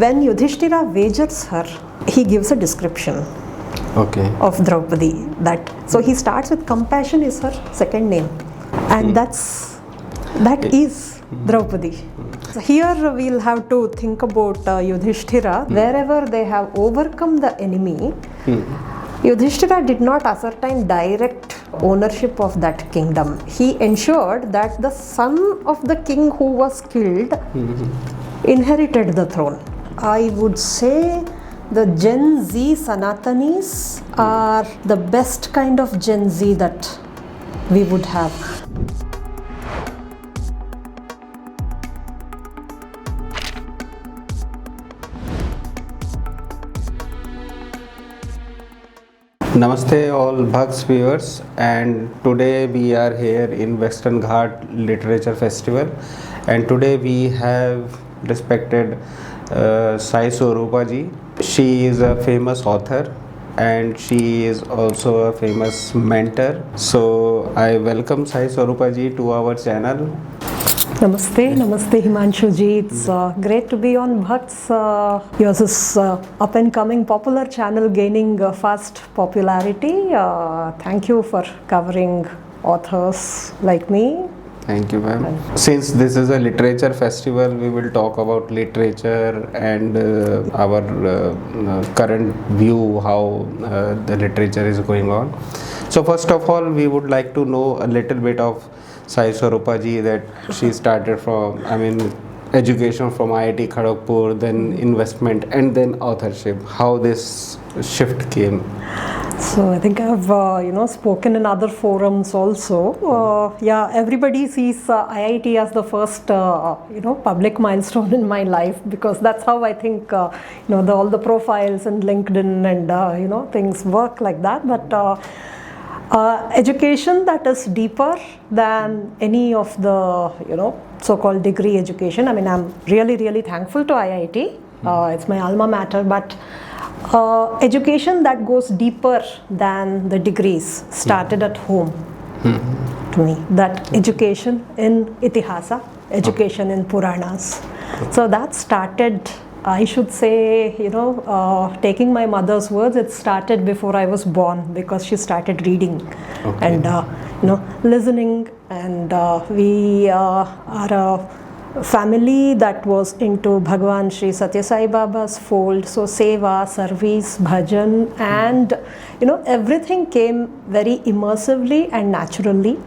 when Yudhishthira wagers her, he gives a description of Draupadi. So he starts with compassion is her second name, and that is Draupadi. So here we'll have to think about Yudhishthira. Wherever they have overcome the enemy, Yudhishthira did not ascertain direct ownership of that kingdom. He ensured that the son of the king who was killed inherited the throne. I would say the Gen Z Sanatanis are the best kind of Gen Z that we would have. Namaste all Bhakts viewers, and today we are here in Western Ghats Literature Festival, and today we have respected Sai Swaroopa ji. She is a famous author and she is also a famous mentor. So I welcome Sai Swaroopa ji to our channel. Namaste, Namaste Himanshu ji. It's great to be on Bhakts. Yours is up and coming popular channel gaining fast popularity. Thank you for covering authors like me. Thank you, ma'am. Since this is a literature festival, we will talk about literature and our current view, how the literature is going on. So first of all, we would like to know a little bit of Sai Swaroopa ji, that she started from, education from IIT Kharagpur, then investment and then authorship. How this shift came? So I think I've spoken in other forums also. Everybody sees IIT as the first public milestone in my life, because that's how I think all the profiles and LinkedIn and things work like that. But education that is deeper than any of the so-called degree education. I'm really thankful to IIT. It's my alma mater, but education that goes deeper than the degrees started at home to me. That education in Itihas, education in Puranas. So that started, I should say, taking my mother's words, it started before I was born, because she started reading and listening, and we are a family that was into Bhagwan Sri Satya Sai Baba's fold. So seva, service, bhajan, and everything came very immersively and naturally.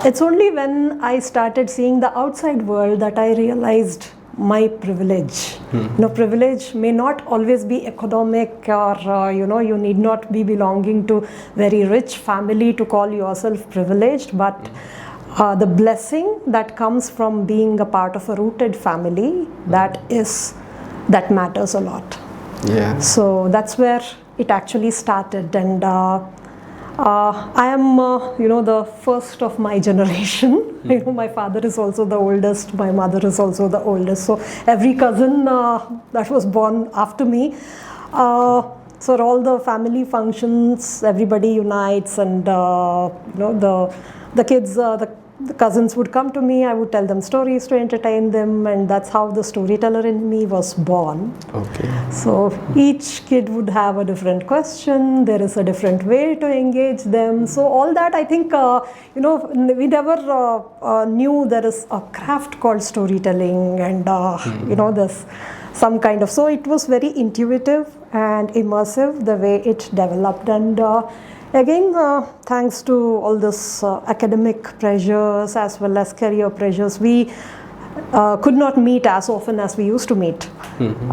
It's only when I started seeing the outside world that I realized my privilege. Privilege may not always be economic, or you need not be belonging to very rich family to call yourself privileged, but the blessing that comes from being a part of a rooted family, that matters a lot. Yeah. So that's where it actually started, and I am the first of my generation. My father is also the oldest, my mother is also the oldest, so every cousin that was born after me, so all the family functions, everybody unites, and the kids, the cousins would come to me, I would tell them stories to entertain them, and that's how the storyteller in me was born. So each kid would have a different question, there is a different way to engage them. So all that, I think, we never knew there is a craft called storytelling, and there's some kind of, so it was very intuitive and immersive the way it developed. And again, thanks to all this academic pressures as well as career pressures, we could not meet as often as we used to meet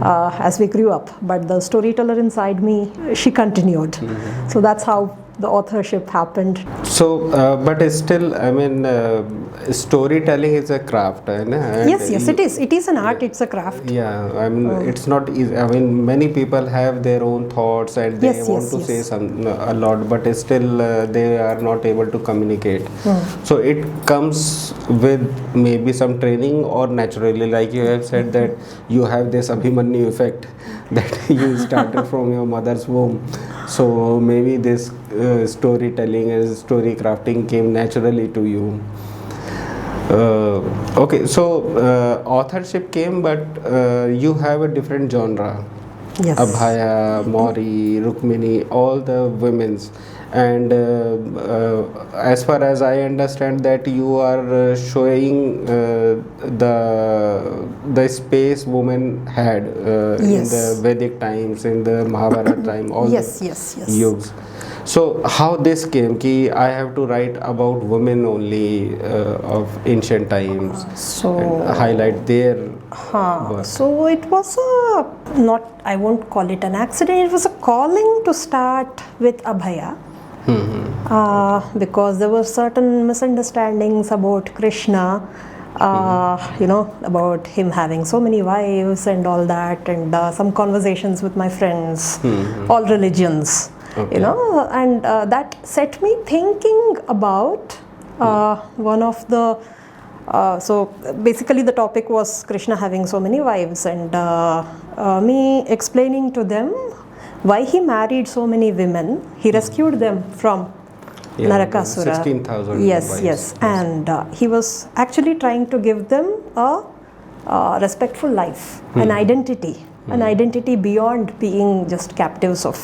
as we grew up. But the storyteller inside me, she continued. So that's how the authorship happened. So, but still, storytelling is a craft, yes, it is. It is an art. It's a craft. Yeah, it's not easy. Many people have their own thoughts and they want to say a lot, but still they are not able to communicate. So it comes with maybe some training or naturally, like you have said that you have this Abhimanyu effect that you started from your mother's womb. So maybe this storytelling and story crafting came naturally to you. Okay, so authorship came, but you have a different genre. Yes. Abhaya, Mori, Rukmini, all the women's. And as far as I understand that you are showing the space women had in the Vedic times, in the Mahabharat time, all the yugs. So how this came ki I have to write about women only of ancient times, and highlight their work. So it was not, I won't call it an accident, it was a calling to start with Abhaya. Because there were certain misunderstandings about Krishna, about him having so many wives and all that, and some conversations with my friends, all religions, and that set me thinking about one of the, so basically the topic was Krishna having so many wives, and me explaining to them why he married so many women. He rescued them from Narakasura. 16,000 Yes. And he was actually trying to give them a respectful life, an identity beyond being just captives of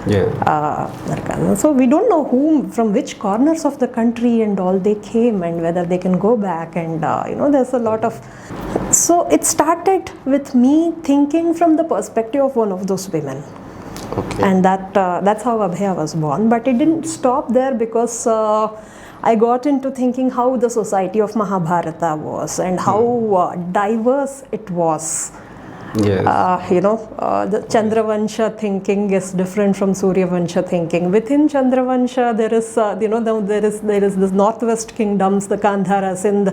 Narakasura. So we don't know from which corners of the country and all they came, and whether they can go back, and there's a lot of. So it started with me thinking from the perspective of one of those women. Okay. And that's how Abhaya was born. But it didn't stop there, because I got into thinking how the society of Mahabharata was, and how diverse it was. Yes. The Chandravansha thinking is different from Suryavansha thinking. Within Chandravansha, there is there is this northwest kingdoms, the Gandharas, in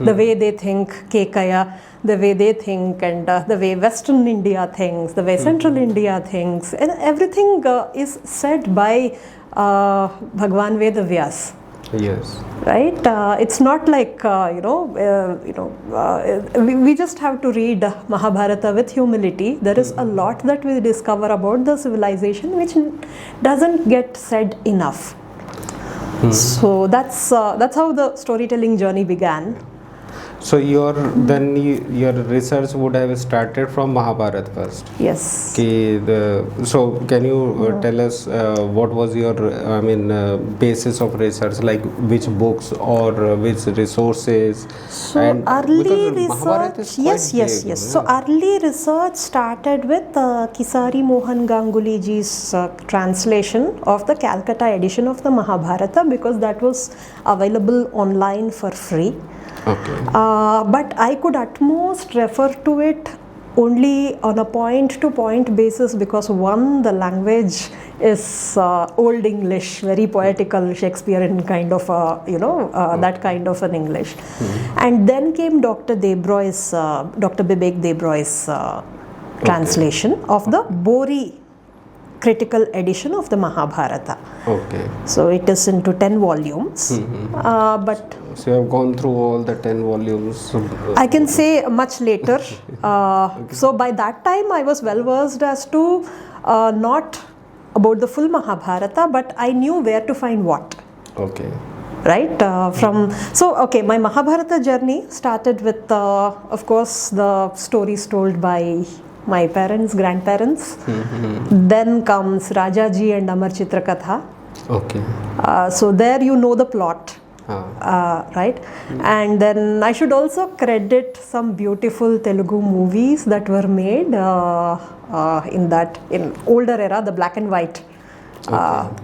the way they think, Kekaya, the way they think, and the way Western India thinks, the way Central India thinks, and everything is said by Bhagwan Vedavyas. Yes. Right? It's not like we just have to read Mahabharata with humility. There is a lot that we discover about the civilization which doesn't get said enough. So that's how the storytelling journey began. So your research would have started from Mahabharat first. Yes. So can you tell us what was your basis of research, like which books or which resources? So and early research, yes. So early research started with Kisari Mohan Ganguly ji's translation of the Calcutta edition of the Mahabharata, because that was available online for free. Okay. But I could at most refer to it only on a point-to-point basis, because one, the language is Old English, very poetical, Shakespearean kind of that kind of an English. And then came Dr. Debroy's, Dr. Bibek Debroy's translation of the BORI critical edition of the Mahabharata. Okay. So it is into 10 volumes. But so you have gone through all the 10 volumes? I can say much later. So by that time I was well versed as to not about the full Mahabharata, but I knew where to find what. Okay. Right? My Mahabharata journey started with, of course, the stories told by my parents, grandparents. Then comes Rajaji and Amar Chitra Katha. Okay. So there you know the plot. Right? And then I should also credit some beautiful Telugu movies that were made in older era, the black and white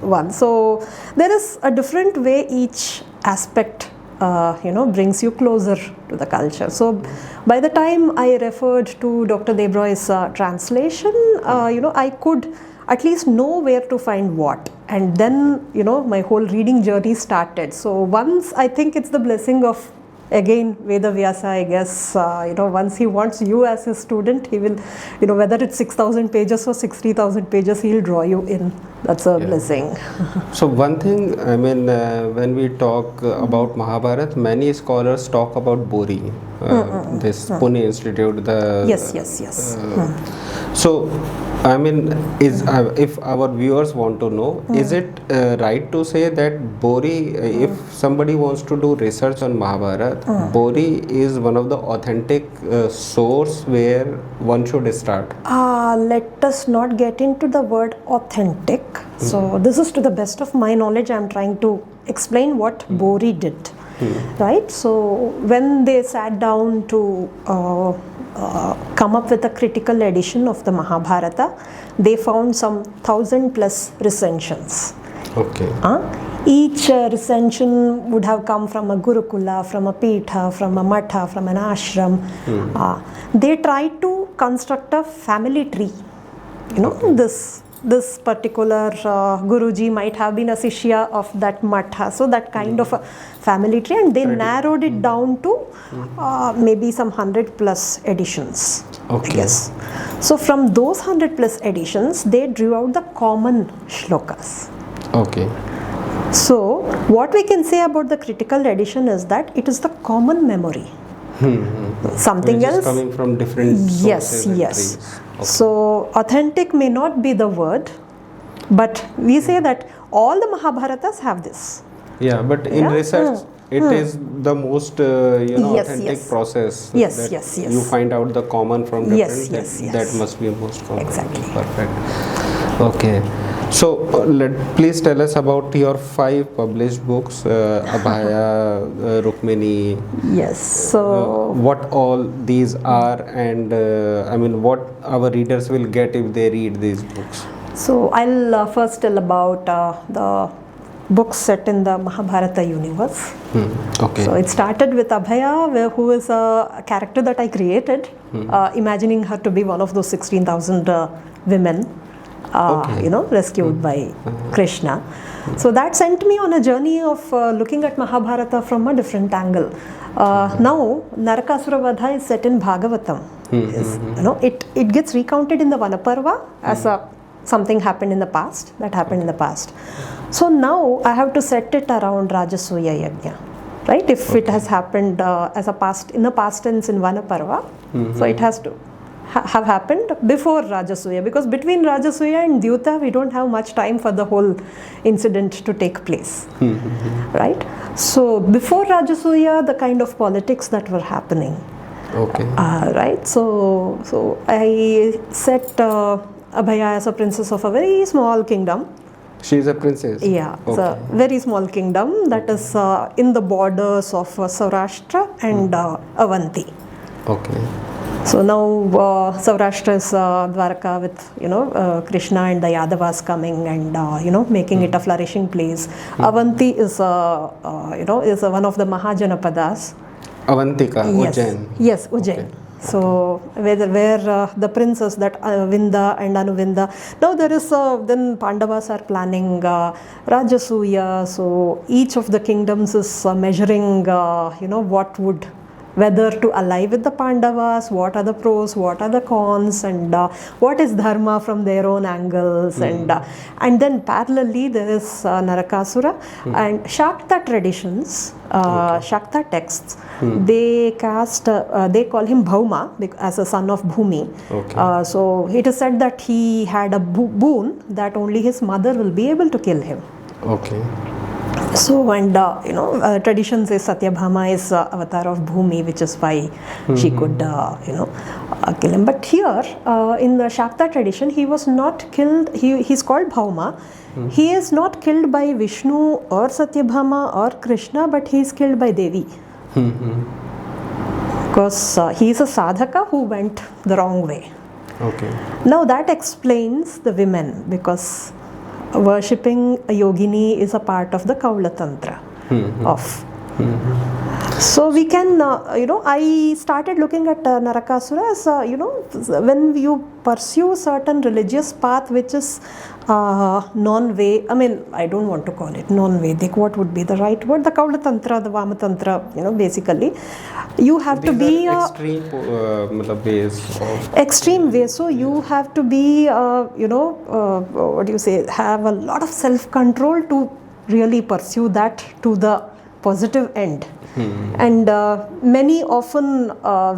one. So there is a different way each aspect brings you closer to the culture. So by the time I referred to Dr. Debroy's translation, I could at least know where to find what. And then, my whole reading journey started. So once, I think it's the blessing of, again, Veda Vyasa, I guess, once he wants you as his student, he will, whether it's 6,000 pages or 60,000 pages, he'll draw you in. That's a blessing. So one thing, when we talk about Mahabharat, many scholars talk about BORI, this Pune Institute. Yes. So I mean, if our viewers want to know, is it right to say that BORI, if somebody wants to do research on Mahabharat, BORI is one of the authentic source where one should start? Let us not get into the word authentic. So this is to the best of my knowledge. I am trying to explain what BORI did. Right? So when they sat down to come up with a critical edition of the Mahabharata, they found some 1,000 plus recensions. Okay. Each recension would have come from a Gurukula, from a Pitha, from a Matha, from an ashram. They tried to construct a family tree. You know, this particular Guruji might have been a Sishya of that Matha, so that kind of a family tree, and they narrowed it down to maybe some 100 plus editions. Okay. Yes. So from those 100 plus editions, they drew out the common shlokas. Okay. So what we can say about the critical edition is that it is the common memory. Something Which else is coming from different sources and yes. trees. Okay. So authentic may not be the word, but we say that all the Mahabharatas have this. Yeah, but in research, it is the most authentic process. Yes, that yes. You find out the common from different. Yes. That must be most common. Exactly. Perfect. Okay. So please tell us about your 5 published books, Abhaya, Rukmini. Yes. So What all these are, and I mean, what our readers will get if they read these books. So I'll first tell about the books set in the Mahabharata universe. Okay. So it started with Abhaya, who is a character that I created, imagining her to be one of those 16,000 women, rescued by Krishna. So that sent me on a journey of looking at Mahabharata from a different angle. Now, Narakasura Vadha is set in Bhagavatam. It gets recounted in the Vanaparva as something happened in the past, So now I have to set it around Rajasuya Yajna, right? If it has happened in the past tense in Vanaparva, so it has to have happened before Rajasuya, because between Rajasuya and Dyuta we don't have much time for the whole incident to take place, right? So before Rajasuya, the kind of politics that were happening, right? So I set Abhaya as a princess of a very small kingdom. She is a princess? Yeah, it's a very small kingdom that is in the borders of Saurashtra and Avanti. Okay. So now Saurashtra is Dwarka with Krishna and the Yadavas coming and making it a flourishing place. Avanti is one of the Mahajanapadas. Avantika, Yes. Ujjain. Yes, Ujjain. Okay. So where the princes that Vinda and Anuvinda. Now there is then Pandavas are planning Rajasuya. So each of the kingdoms is measuring whether to ally with the Pandavas, what are the pros, what are the cons, and what is dharma from their own angles, and then parallelly there is Narakasura and Shakta traditions, Shakta texts. They call him Bhauma as a son of Bhumi. So it is said that he had a boon that only his mother will be able to kill him. Okay. So and tradition says Satyabhama is avatar of Bhumi, which is why she could kill him. But here in the Shakta tradition, he was not killed. He's called Bhauma. He is not killed by Vishnu or Satyabhama or Krishna, but he is killed by Devi. Because he is a sadhaka who went the wrong way. Okay. Now that explains the women, because worshipping a yogini is a part of the Kaula Tantra of. So we can, I started looking at Narakasura as, when you pursue certain religious path which is non-Vedic, I don't want to call it non-Vedic, what would be the right word? The Kaula Tantra, the Vama Tantra, basically. You have to be extreme ways. So you have to be, have a lot of self-control to really pursue that to the positive end. And many often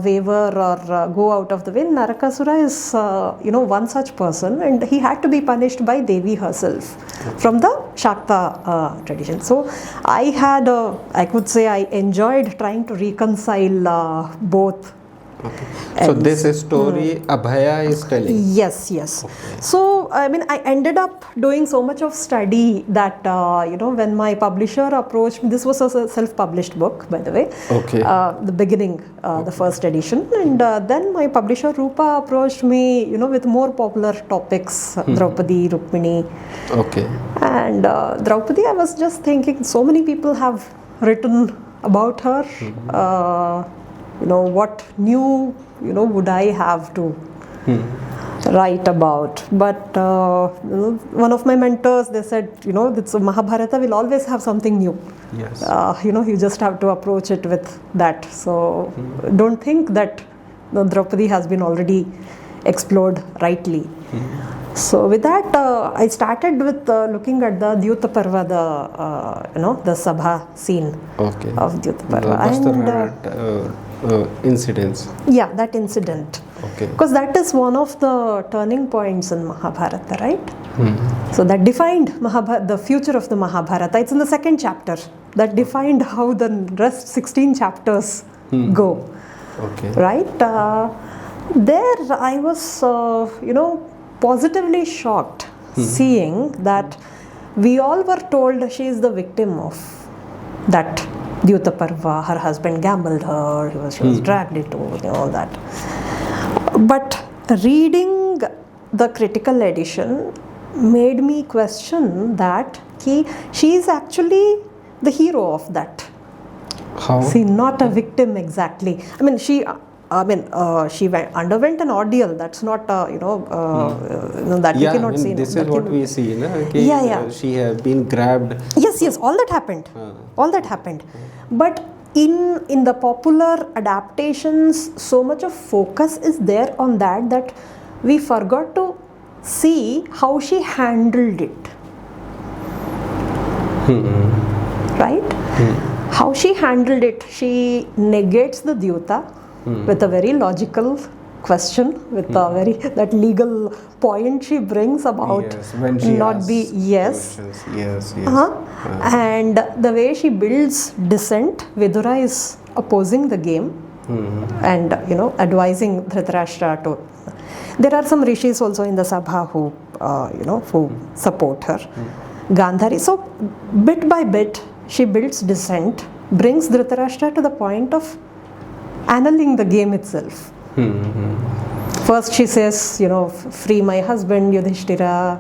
waver or go out of the way. Narakasura is, one such person, and he had to be punished by Devi herself from the Shakta tradition. So I could say I enjoyed trying to reconcile both. Okay. So this story Abhaya is telling? Yes. Okay. So, I ended up doing so much of study that, when my publisher approached me, this was a self-published book, by the way. Okay. The beginning, the first edition. And then my publisher Rupa approached me, with more popular topics, Draupadi, Rukmini. Okay. And Draupadi, I was just thinking, so many people have written about her. What new, would I have to write about? But one of my mentors, they said, it's a Mahabharata will always have something new. Yes. You just have to approach it with that. So don't think that Draupadi has been already explored rightly. So with that, I started with looking at the Dyuta Parva, the Sabha scene of Dyuta Parva. Incidents. Yeah, that incident. Okay. Because that is one of the turning points in Mahabharata, right? So that defined the future of the Mahabharata. It's in the second chapter. That defined how the rest 16 chapters go. Okay. Right? There I was, positively shocked seeing that we all were told she is the victim of that Dyuta Parva. Her husband gambled her, she was dragged into all that. But reading the critical edition made me question that she is actually the hero of that. How? See, not a victim exactly. She underwent an ordeal. That's not, that we cannot say. This is what we see. She has been grabbed. Yes, all that happened. All that happened. But in the popular adaptations, so much of focus is there on that we forgot to see how she handled it. Right? How she handled it. She negates the Dyuta with a very logical question, with a very that legal point she brings about when she not be questions. Yes. And the way she builds dissent, Vidura is opposing the game and advising Dhritarashtra to. There are some rishis also in the Sabha who support her. Gandhari. So bit by bit she builds dissent, brings Dhritarashtra to the point of annulling the game itself. First she says, free my husband Yudhishthira.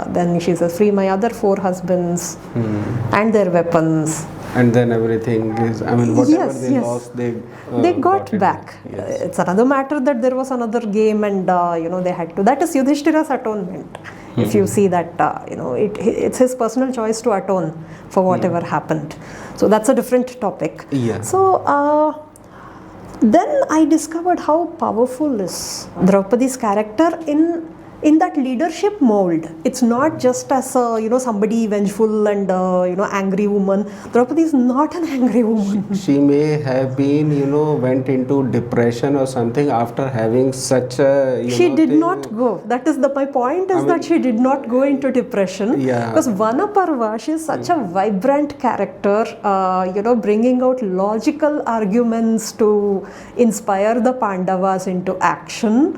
Then she says, free my other 4 husbands and their weapons. And then everything is, whatever they lost, they got back. Yes. It's another matter that there was another game and, they had to. That is Yudhishthira's atonement. If you see that, it's his personal choice to atone for whatever happened. So that's a different topic. Yeah. So, then I discovered how powerful is Draupadi's character in that leadership mold. It's not just as a, somebody vengeful and, angry woman. Draupadi is not an angry woman. She may have been, went into depression or something after having such a, She did not go. That is my point is that she did not go into depression. Yeah. Because Vanaparva, she is such a vibrant character, bringing out logical arguments to inspire the Pandavas into action.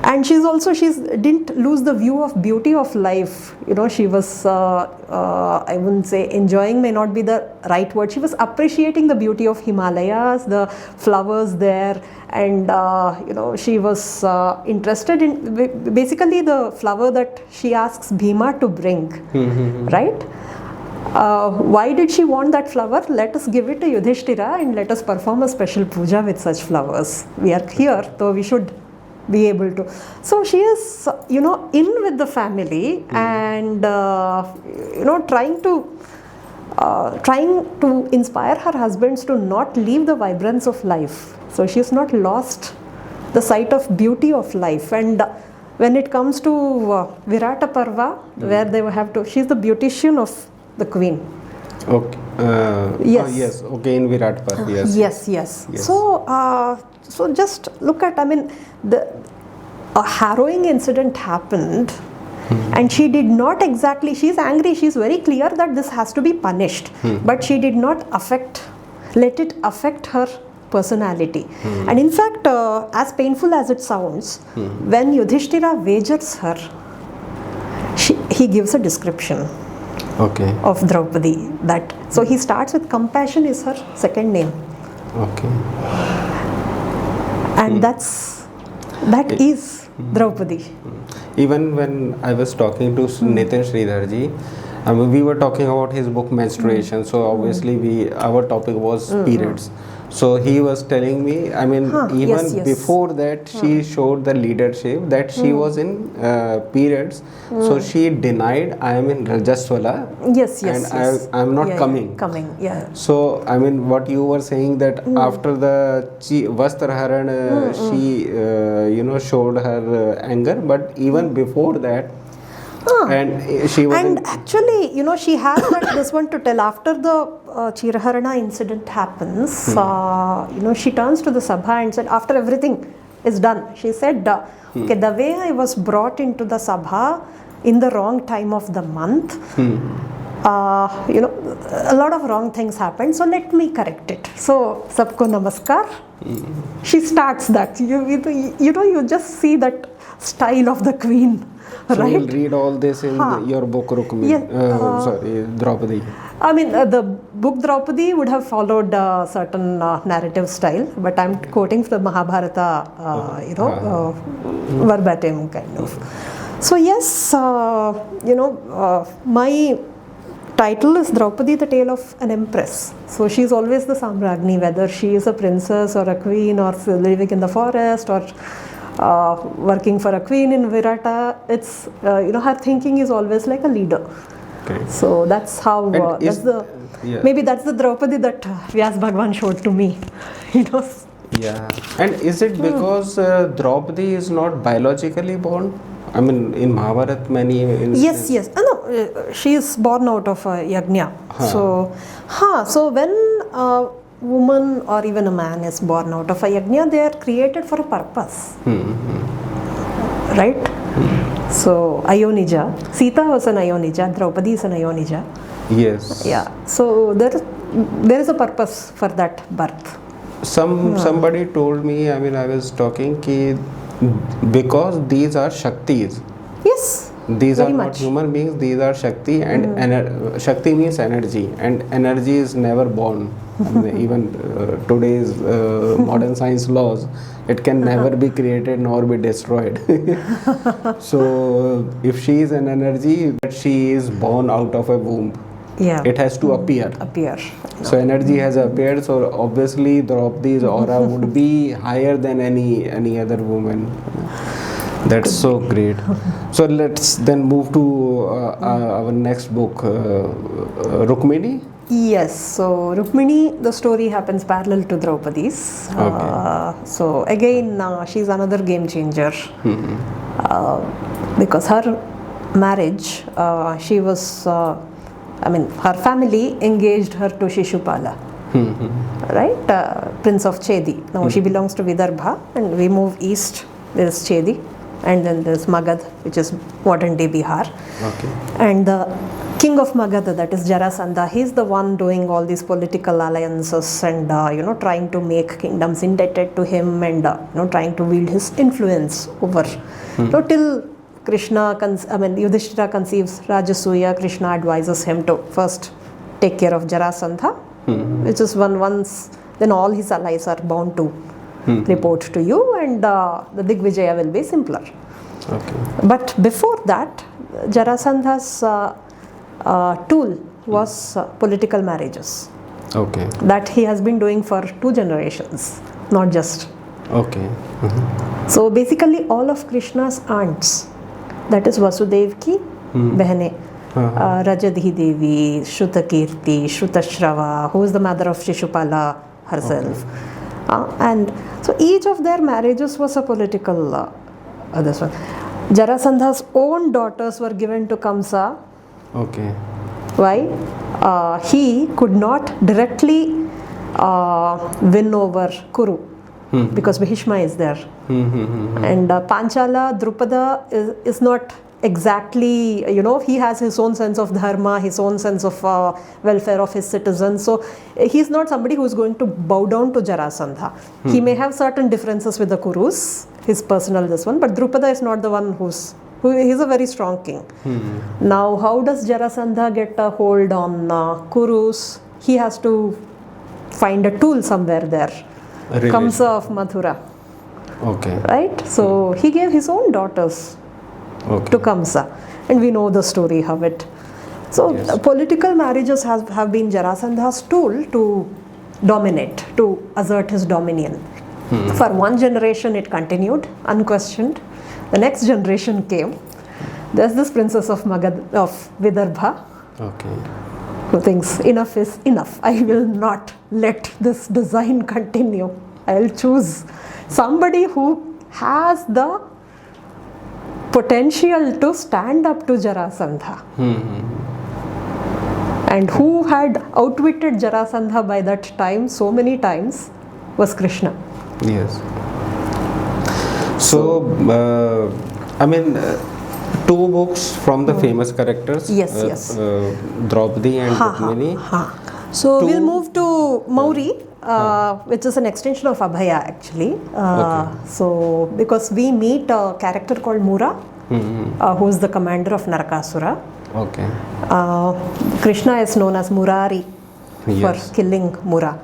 And she didn't lose the view of beauty of life. She was, I wouldn't say enjoying may not be the right word. She was appreciating the beauty of Himalayas, the flowers there. And, she was interested in basically the flower that she asks Bhima to bring, right? Why did she want that flower? Let us give it to Yudhishthira and let us perform a special puja with such flowers. We are here, so we should be able to. So she is, in with the family and, trying to inspire her husbands to not leave the vibrance of life. So she has not lost the sight of beauty of life. And when it comes to Virata Parva, where they have to, she's the beautician of the queen. Okay. Yes. Yes. Okay. In Virat Parv. Yes. Yes. Yes. So just look at, I mean, a harrowing incident happened, and she did not exactly, she's angry, she's very clear that this has to be punished, but she did not let it affect her personality. And in fact, as painful as it sounds, when Yudhishthira wagers her, he gives a description of Draupadi. So he starts with compassion is her second name. Okay. And that is Draupadi. Even when I was talking to Nitin Sridharji, I mean, we were talking about his book Menstruation. So obviously our topic was periods. So he was telling me, I mean, even before that, she showed the leadership that she was in periods. So she denied, I am in Rajaswala. Yes. I am not coming. So, I mean, what you were saying that after the Vastraharan, she, showed her anger. But even before that, and she was. And actually, she has this one to tell. After the Chiraharana incident happens, she turns to the Sabha and said, after everything is done, she said, okay, the way I was brought into the Sabha in the wrong time of the month, a lot of wrong things happened, so let me correct it. So, Sabko Namaskar. She starts that. You just see that style of the queen. So right? you'll read all this in your book Rukmini, Draupadi. I mean, the book Draupadi would have followed a certain narrative style, but I'm quoting from the Mahabharata, verbatim kind of. So yes, my title is Draupadi, the Tale of an Empress. So she's always the Samragni, whether she is a princess or a queen or living in the forest or working for a queen in Virata. It's her thinking is always like a leader. Okay. So that's how maybe that's the Draupadi that Vyas Bhagwan showed to me. Yeah. And is it because Draupadi is not biologically born? I mean, in Mahabharat, many instances. Yes. No, she is born out of a yajna. So when a woman or even a man is born out of a yajna, they are created for a purpose. Right? So, Ayonija. Sita was an Ayonija, Draupadi is an Ayonija. Yes. Yeah. So, there is a purpose for that birth. Somebody told me, I mean, I was talking, because these are Shaktis. Yes. These are not human beings, these are Shakti, and Shakti means energy, and energy is never born. Even today's modern science laws, it can never be created nor be destroyed. So, if she is an energy, she is born out of a womb. Yeah. It has to appear. So energy has appeared. So obviously Draupadi's aura would be higher than any other woman. That's so great. So let's then move to our next book, Rukmini. Yes. So Rukmini, the story happens parallel to Draupadi's. So again, she's another game changer. Because her marriage, she was. Her family engaged her to Shishupala, right? Prince of Chedi. Now she belongs to Vidarbha, and we move east. There is Chedi, and then there is Magad, which is modern day Bihar. And the king of Magad, that is Jarasandha, he's the one doing all these political alliances and trying to make kingdoms indebted to him and trying to wield his influence over till Krishna, Yudhishthira conceives Rajasuya. Krishna advises him to first take care of Jarasandha, which is once then all his allies are bound to report to you, and the Digvijaya will be simpler. But before that, Jarasandha's tool was political marriages. That he has been doing for 2 generations, not just. So basically, all of Krishna's aunts. That is Vasudev ki behne, Rajadhi Devi, Shrutakirti, Shrutashrava, who is the mother of Shishupala herself. And so each of their marriages was a political this one. Jarasandha's own daughters were given to Kamsa. Why? he could not directly win over Kuru because Bhishma is there. And Panchala, Drupada is not exactly, he has his own sense of dharma, his own sense of welfare of his citizens. So he's not somebody who's going to bow down to Jarasandha. He may have certain differences with the Kurus, his personal this one, but Drupada is not the one he's a very strong king. Now, how does Jarasandha get a hold on Kurus? He has to find a tool somewhere there. Kamsa of Mathura. Okay. Right? So he gave his own daughters to Kamsa. And we know the story how it. So political marriages have been Jarasandha's tool to dominate, to assert his dominion. For one generation it continued, unquestioned. The next generation came. There's this princess of Vidarbha. Okay. Who thinks enough is enough. I will not let this design continue. I'll choose somebody who has the potential to stand up to Jarasandha. And who had outwitted Jarasandha by that time so many times was Krishna. Yes. So, two books from the famous characters. Yes. Draupadi and Rukmini. So we'll move to Mori, which is an extension of Abhaya actually. So because we meet a character called Mura, who is the commander of Narakasura. Okay. Krishna is known as Murari for killing Mura.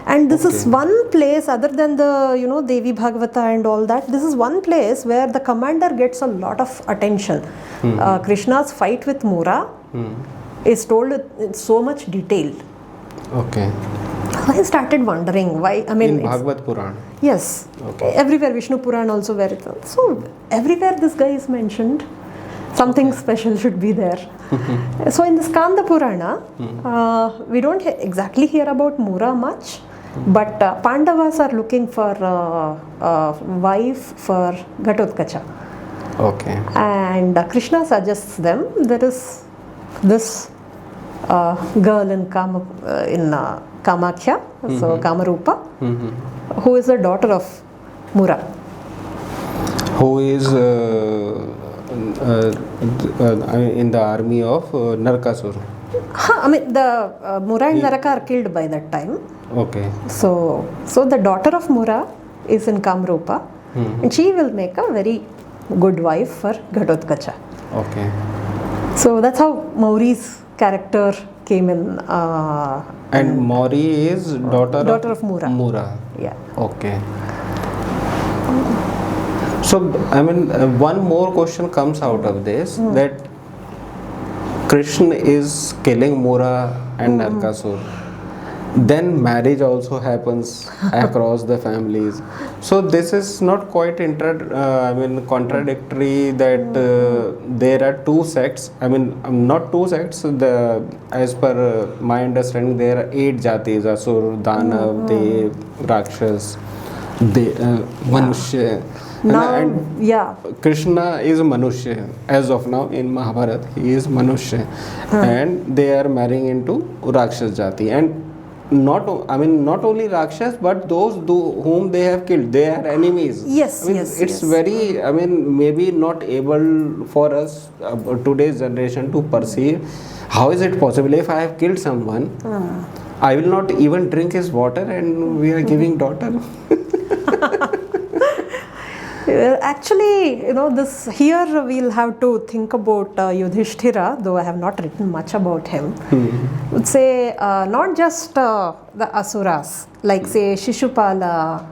And this is one place, other than the Devi Bhagavata and all that, this is one place where the commander gets a lot of attention. Krishna's fight with Mura is told in so much detail. Okay. I started wondering why. In Bhagavad Puran. Yes. Okay. Everywhere, Vishnu Puran also where it. So everywhere this guy is mentioned. Something special should be there. So in the Skanda Purana, we don't exactly hear about Mura much, but Pandavas are looking for a wife for Ghatotkacha. Okay. And Krishna suggests them there is this girl in Kamakhya, so Kamarupa, who is the daughter of Mura. Who is in the army of Narakasura. The Mura and Naraka are killed by that time. Okay. So the daughter of Mura is in Kamrupa, and she will make a very good wife for Ghatotkacha. Okay. So that's how Mauri's character came in. And Mori is daughter of Mura. Mura. Yeah. Okay. So, one more question comes out of this, that Krishna is killing Mura and Narakasura. Then marriage also happens across the families. So this is not quite contradictory that there are two sects. Not two sects. As per my understanding, there are 8 jatis: Asur, Danav, Dev, Rakshas, Manushya. Krishna is Manushya. As of now in Mahabharat, he is Manushya, and they are marrying into Rakshas jati. And not only Rakshas, but those whom they have killed, they are enemies. It's very, maybe not able for us, today's generation, to perceive how is it possible. If I have killed someone, I will not even drink his water, and we are giving daughter. Actually, this here we'll have to think about Yudhishthira, though I have not written much about him. Would say not just the Asuras, like say Shishupala,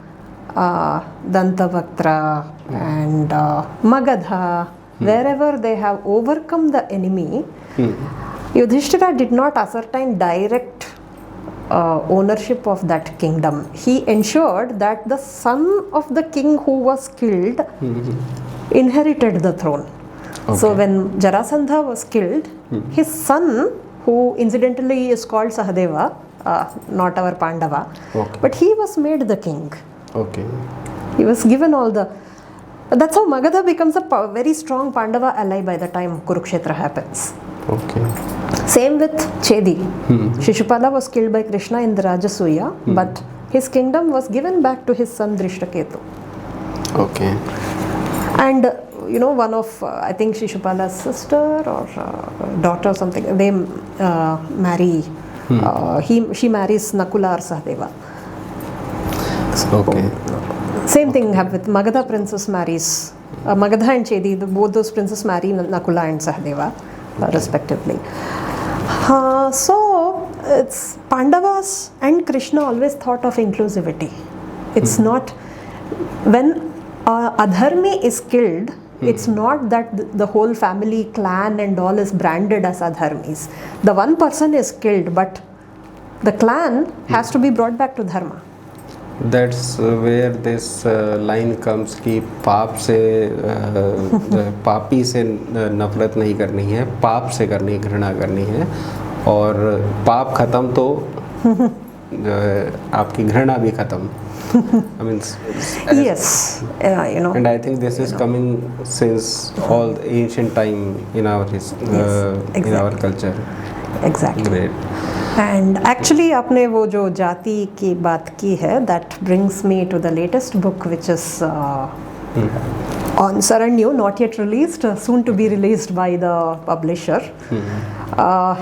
Dantavaktra, and Magadha, wherever they have overcome the enemy, Yudhishthira did not ascertain direct ownership of that kingdom. He ensured that the son of the king who was killed inherited the throne. So when Jarasandha was killed, his son, who incidentally is called Sahadeva, not our Pandava, but he was made the king. He was given all the. That's how Magadha becomes a very strong Pandava ally by the time Kurukshetra happens. Same with Chedi. Shishupala was killed by Krishna in the Rajasuya, but his kingdom was given back to his son Drishtaketu. Okay. And one of I think Shishupala's sister or daughter or something, they marry. She marries Nakula or Sahadeva. Okay. Same thing happened with Magadha princess marries Magadha and Chedi. Both those princes marry Nakula and Sahadeva, respectively. So it's Pandavas and Krishna always thought of inclusivity. It's not when Adharmi is killed. It's not that the whole family, clan and all is branded as Adharmis. The one person is killed, but the clan has to be brought back to Dharma. That's where this line comes कि पाप से पापी से नफरत नहीं करनी है, पाप से करनी घृणा करनी है, और पाप खत्म तो आपकी घृणा भी खत्म. I mean, yes, and I think this is coming since all the ancient time in our in our culture. Exactly. Great. And actually आपने वो जो जाति की बात की है, that brings me to the latest book, which is on Saranyu, not yet released, soon to be released by the publisher.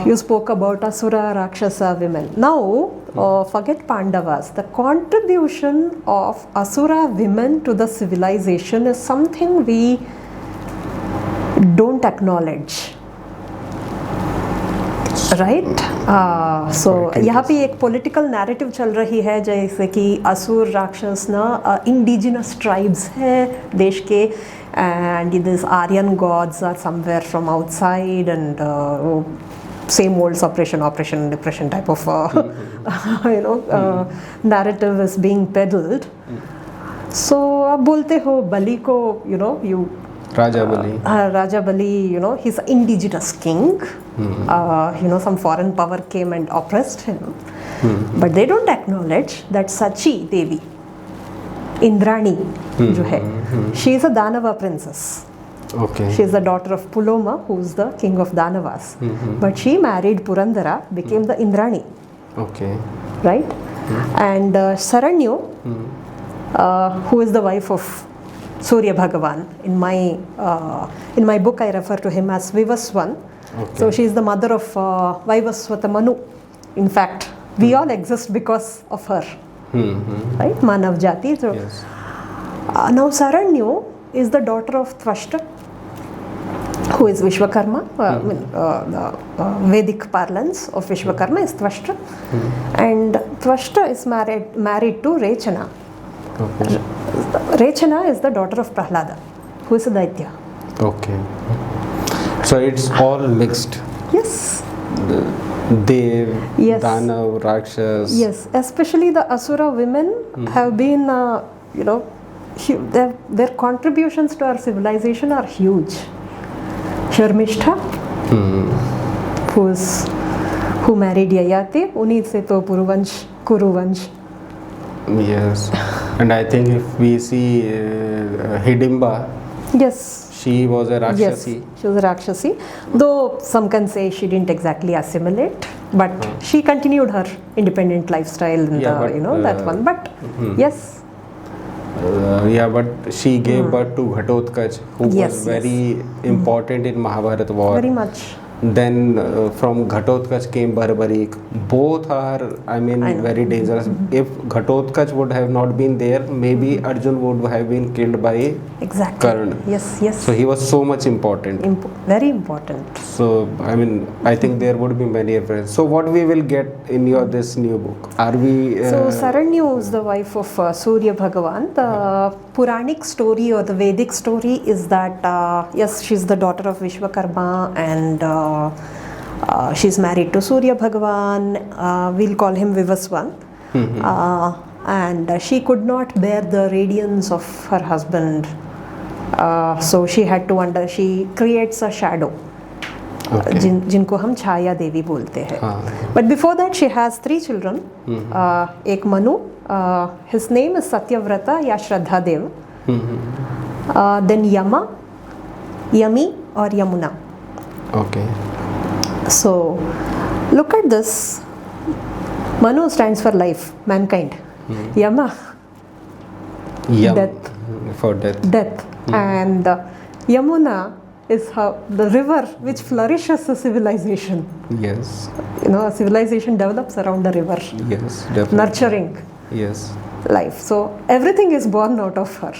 You spoke about Asura Rakshasa women. Now, forget Pandavas. The contribution of Asura women to the civilization is something we don't acknowledge. Right so यहाँ पे एक political narrative चल रही है जैसे कि असुर राक्षस ना इंडिजिनस ट्राइब्स है देश के and this Aryan gods are somewhere from outside and same old suppression depression type of narrative is being peddled. So आप बोलते हो बलि को you Raja Bali, he's an indigenous king. Some foreign power came and oppressed him. But they don't acknowledge that Sachi Devi, Indrani, जो है, she is a Danava princess. Okay. She is the daughter of Puloma, who is the king of Danavas. But she married Purandara, became the Indrani. Okay. Right? And Saranyu, who is the wife of Surya Bhagavan. In my book, I refer to him as Vivaswan. Okay. So she is the mother of Vaivaswata Manu. In fact, we all exist because of her. Right? Manav Jati. So, yes. Now Saranyu is the daughter of Tvashta, who is Vishwakarma. The Vedic parlance of Vishwakarma is Tvashta. And Tvashta is married to Rechana. Okay. Rechana is the daughter of Prahlada, who is a Daitya. Okay. So it's all mixed. Yes. Dev, yes. Danav, Rakshas. Yes, especially the Asura women have been, their contributions to our civilization are huge. Sharmishtha, who married Yayati, Unit se to Puruvansh, Kuruvansh. Yes, and I think if we see Hidimba, yes, she was a Rakshasi. Yes, she was a Rakshasi. Though some can say she didn't exactly assimilate, but she continued her independent lifestyle in that one. But yes. But she gave birth to Ghatotkacha, who was very important in Mahabharat war. Very much. Then from Ghatotkacha came Barbarik. Both are, very dangerous. If Ghatotkacha would have not been there, maybe Arjun would have been killed by Karna. Yes. So he was so much important. Very important. So I think there would be many references. So what we will get in this new book? Are we? So Saranyu is the wife of Surya Bhagavan. The Puranic story or the Vedic story is that yes, she's the daughter of Vishwakarma and she's married to Surya Bhagavan. We'll call him Vivaswan. And she could not bear the radiance of her husband. So she had to she creates a shadow. Okay. जिनको हम छाया देवी बोलते हैं. But before that she has 3 children. एक Manu, his name is Satyavrata या Shraddha Dev. Then Yama, Yami or Yamuna. Okay. So, look at this. Manu stands for life, mankind. Yama, Yam, death. for death. Death. And Yamuna is how the river which flourishes a civilization. Yes, A civilization develops around the river, yes, definitely. nurturing Yes, life. So everything is born out of her.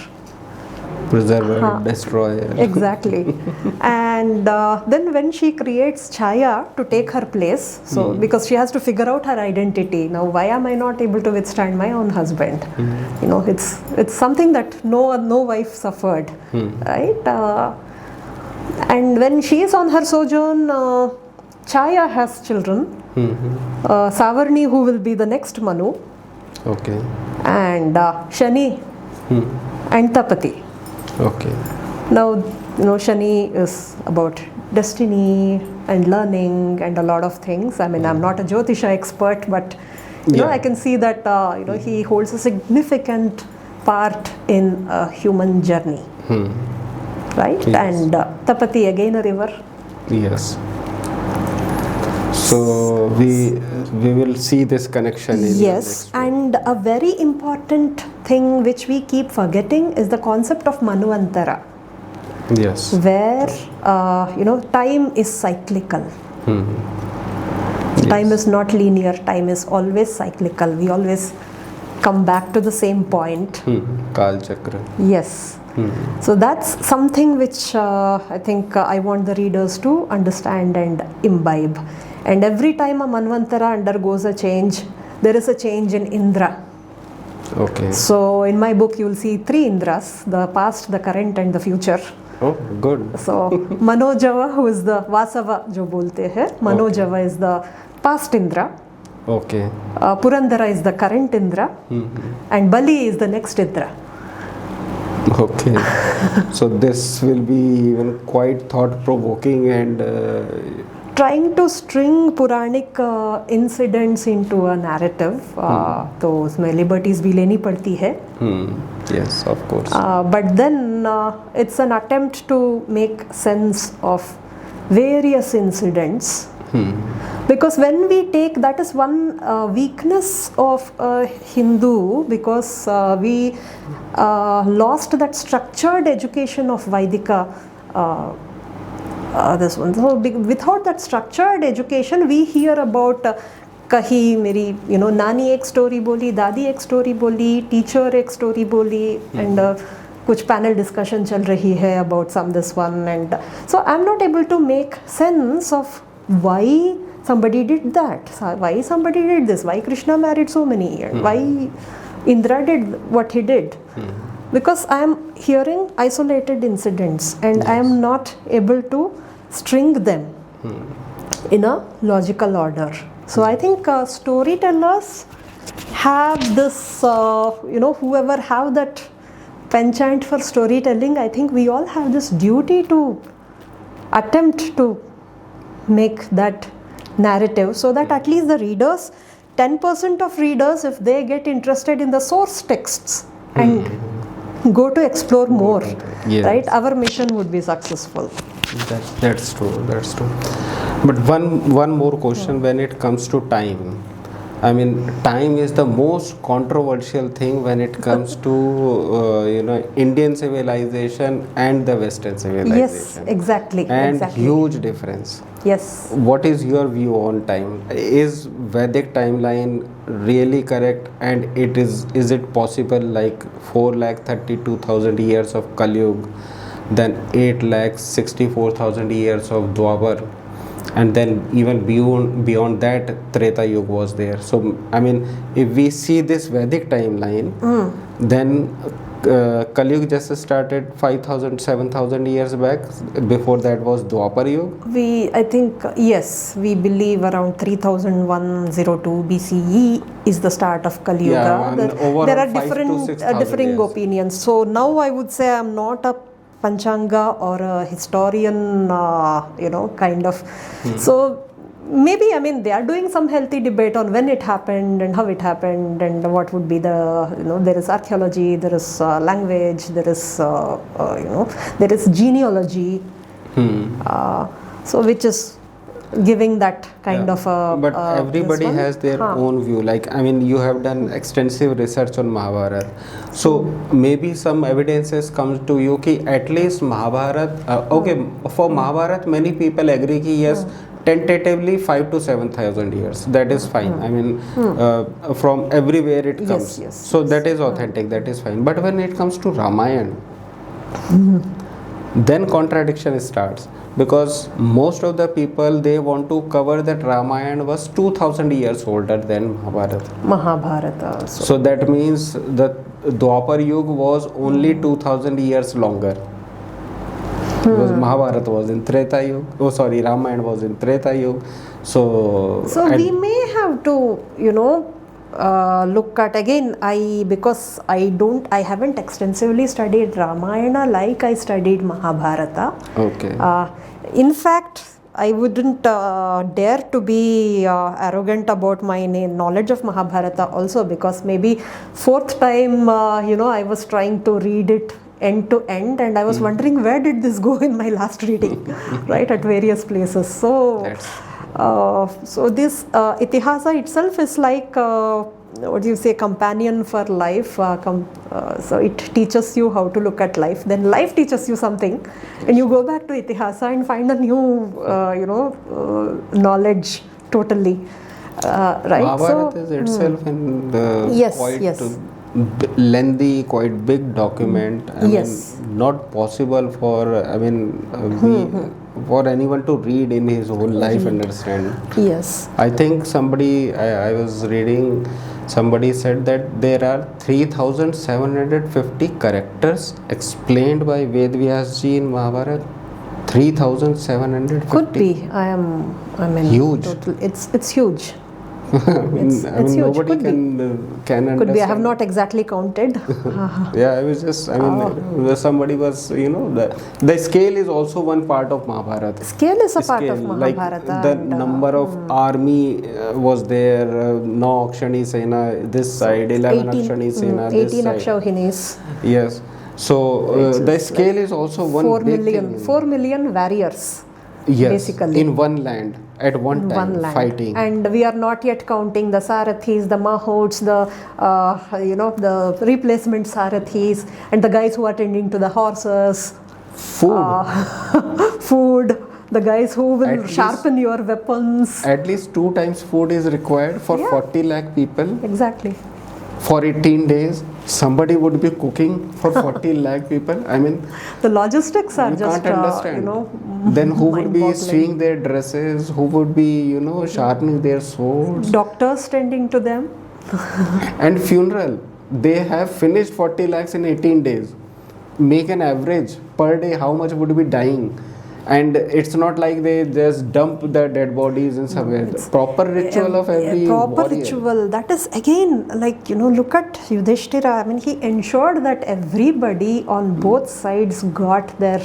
preserver, destroyer. Exactly. And then when she creates Chhaya to take her place, so because she has to figure out her identity. Now, why am I not able to withstand my own husband? It's something that no wife suffered, right? And when she is on her sojourn, Chhaya has children. Savarni, who will be the next Manu, Okay, and Shani and Tapati. okay. Now, Shani is about destiny and learning and a lot of things. I mean, I'm not a Jyotisha expert, but I can see that he holds a significant part in a human journey, right? Yes. And Tapati, again a river. Yes. So we will see this connection in Yes, and a very important thing which we keep forgetting is the concept of Manvantara, yes. where time is cyclical. Time is not linear. Time is always cyclical. We always come back to the same point. Kaal Chakra. Yes. So that's something which I think I want the readers to understand and imbibe. And every time a Manvantara undergoes a change, there is a change in Indra. Okay. So in my book, you will see 3 Indras: the past, the current, and the future. Oh, good. So Manojava, who is the Vasava, jo bolte hai. Manojava is the past Indra. Okay. Purandara is the current Indra, and Bali is the next Indra. Okay. So this will be even quite thought-provoking and Trying to string Puranic incidents into a narrative, तो उसमें liberties भी लेनी पड़ती है. yes, of course. But then it's an attempt to make sense of various incidents. Because when we take, that is one weakness of a Hindu, because we lost that structured education of Vaidika. This one. So without that structured education, we hear about kahi meri, nani ek story boli, dadi ek story boli, teacher ek story boli, and kuch panel discussion chal rahi hai about this one, and so I'm not able to make sense of why somebody did that, why somebody did this, why Krishna married so many, and why Indra did what he did. Because I am hearing isolated incidents and I am not able to string them in a logical order. So I think storytellers have this, whoever have that penchant for storytelling, I think we all have this duty to attempt to make that narrative so that at least the readers, 10% of readers, if they get interested in the source texts and go to explore more, right, our mission would be successful. That's true. But one more question when it comes to time. I mean, time is the most controversial thing when it comes to Indian civilization and the Western civilization. Yes, exactly. And huge difference. Yes. What is your view on time? Is Vedic timeline really correct, and is it possible, like 4,32,000 years of Kali Yuga, then 8,64,000 years of Dwapar, and then even beyond that Treta Yuga was there. So I mean, if we see this Vedic timeline, then Kali Yuga just started 5,000, 7,000 years back. Before that was Dwapar Yuga. I think, yes, we believe around 3102 BCE is the start of Kali Yuga. There are differing opinions. So now I would say I'm not a Panchanga or a historian, kind of. So maybe, I mean, they are doing some healthy debate on when it happened and how it happened and what would be the, there is archaeology, there is language, there is, there is genealogy. So which is giving that kind of a. But everybody this one. has their own view. Like, I mean, you have done extensive research on Mahabharat, so maybe some evidences comes to you ki at least Mahabharat. Okay, for Mahabharat, many people agree ki yes, tentatively 5 to 7,000 years. That is fine. I mean, from everywhere it comes. Yes, So that is authentic. That is fine. But when it comes to Ramayana, then contradiction starts, because most of the people, they want to cover that Ramayana was 2,000 years older than Mahabharata. Mahabharata. So that means the Dwapar Yuga was only 2,000 years longer. Because Mahabharata was in Treta Yuga. Oh, sorry, Ramayana was in Treta Yuga. So we may have to, look at again. Because I haven't extensively studied Ramayana like I studied Mahabharata. Okay. In fact, I wouldn't dare to be arrogant about my knowledge of Mahabharata also, because maybe fourth time, I was trying to read it end to end, and I was wondering where did this go in my last reading, right, at various places. So this Itihasa itself is like companion for life. So it teaches you how to look at life. Then life teaches you something, and you go back to Itihasa and find a new knowledge totally. Right. Mahabharata is itself and quite lengthy, quite big document. I mean, not possible for for anyone to read in his whole life, understand. Yes. I think I was reading, somebody said that there are 3,750 characters explained by Ved Vyasji in Mahabharata. 3,750. Could be. Huge. It's huge. It's huge. Nobody can understand. Could be. I have not exactly counted. Yeah, I was just, somebody was, the scale is also one part of Mahabharata. Scale is a part of Mahabharata. Like the number of army was there, 9 Akshani Sena this side, 11 Akshani Sena this side. 18 Akshahinis. Yes. So the scale is also one 4 big million, thing. 4 million warriors. Yes, basically. in one land at one time fighting. And we are not yet counting the Sarathis, the Mahots, the replacement Sarathis, and the guys who are tending to the horses. Food. The guys who will sharpen your weapons. At least 2 times food is required for 40 lakh people. Exactly. For 18 days, somebody would be cooking for 40 lakh people. I mean, the logistics are just, can't understand. Then who would be sewing their dresses? Who would be, sharpening their swords? Doctors tending to them. And funeral. They have finished 40 lakhs in 18 days. Make an average per day. How much would be dying? And it's not like they just dump the dead bodies in somewhere. It's proper ritual of every warrior. Ritual. That is again, look at Yudhishthira. I mean, he ensured that everybody on both sides got their.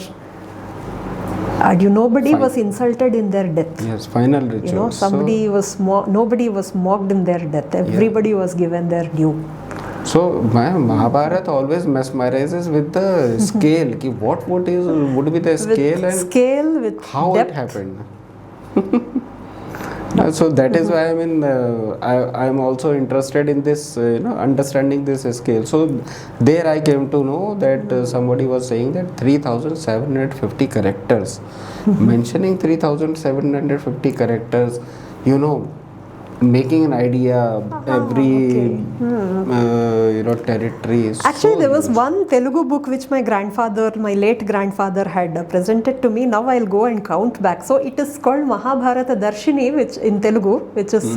Nobody was insulted in their death. Yes, final ritual. Nobody was mocked in their death. Everybody was given their due. So Mahabharata always mesmerizes with the scale. What would be the scale and scale with how depth. It happened. So that is why I am also interested in this, understanding this scale. So there I came to know that somebody was saying that 3,750 characters. Mentioning 3,750 characters, making an idea every territory. Actually, there was one Telugu book which my late grandfather had presented to me. Now I'll go and count back. So it is called Mahabharata Darshini, which in Telugu, which is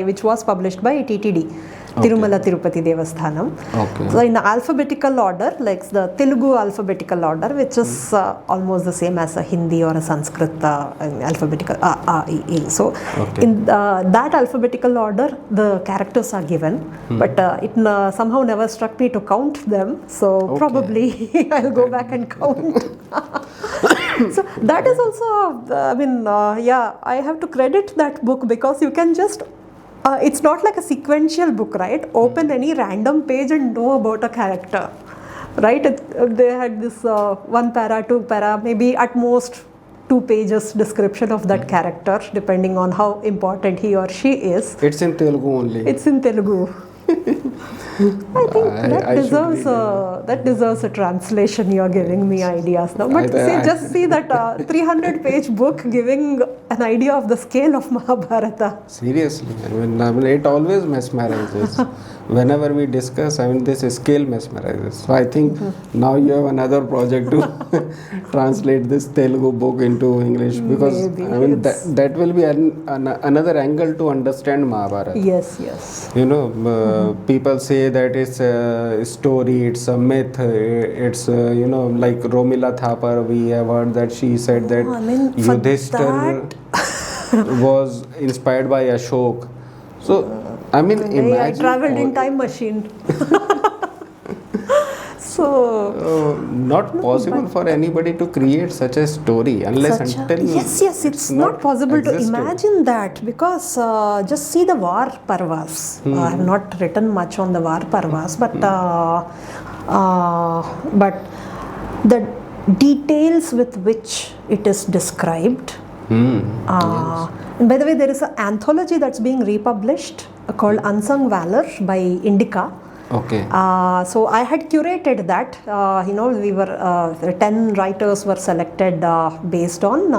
which was published by TTD. Tirumala Tirupati Devasthanam. Okay. So in alphabetical order, like the Telugu alphabetical order, which is almost the same as a Hindi or a Sanskrit alphabetical So in that alphabetical order, the characters are given, but it somehow never struck me to count them. So probably I'll go back and count. So that is also, I have to credit that book, because you can just it's not like a sequential book, right? Open any random page and know about a character, right? They had this 1 para, 2 para, maybe at most 2 pages description of that character, depending on how important he or she is. It's in Telugu only. It's in Telugu. I think that deserves a translation. You're giving me ideas now. But just see that 300-page book giving an idea of the scale of Mahabharata. Seriously, I mean, it always mesmerizes. Whenever we discuss, I mean, this scale mesmerizes. So I think now you have another project to translate this Telugu book into English, because Maybe, I mean that will be another angle to understand Mahabharata. Yes. You know, people say that it's a story, it's a myth, it's you know, like Romila Thapar, we have heard that she said that Yudhishthir was inspired by Ashok. So I mean, imagine. I traveled in time machine. So not possible for anybody to create such a story unless until yes, it's not possible to imagine that, because just see the war parvas. I have not written much on the war parvas, but the details with which it is described. And by the way, there is an anthology that's being republished called Unsung Valor by Indica. Okay. So I had curated that. We were 10 writers were selected based on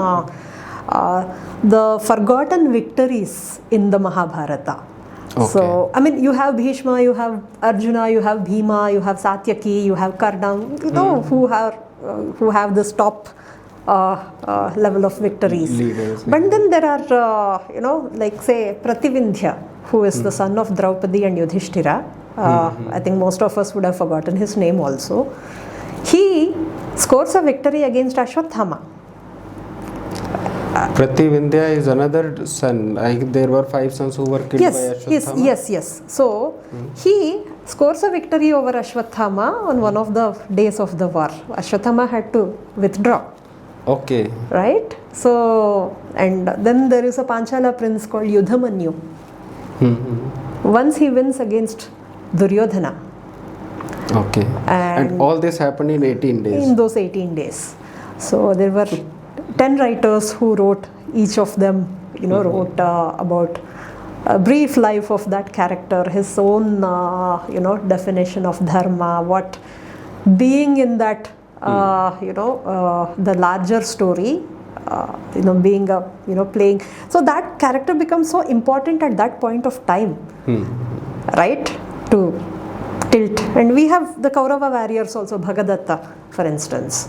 the forgotten victories in the Mahabharata. Okay. So I mean, you have Bhishma, you have Arjuna, you have Bhima, you have Satyaki, you have Karna. You know who have this top level of victories. Leaders, but then there are like say Prativindhya, who is the son of Draupadi and Yudhishthira. I think most of us would have forgotten his name also. He scores a victory against Ashwathama. Prativindhya is another son. There were 5 sons who were killed by Ashwathama. Yes. So he scores a victory over Ashwathama on one of the days of the war. Ashwathama had to withdraw. Okay. Right? So, and then there is a Panchala prince called Yudhamanyu. Once he wins against Duryodhana. Okay. And all this happened in 18 days. In those 18 days. So there were 10 writers who wrote, each of them, wrote about a brief life of that character, his own, definition of dharma, what being in that, the larger story, being a, playing. So that character becomes so important at that point of time, right? To tilt. And we have the Kaurava warriors also, Bhagadatta, for instance.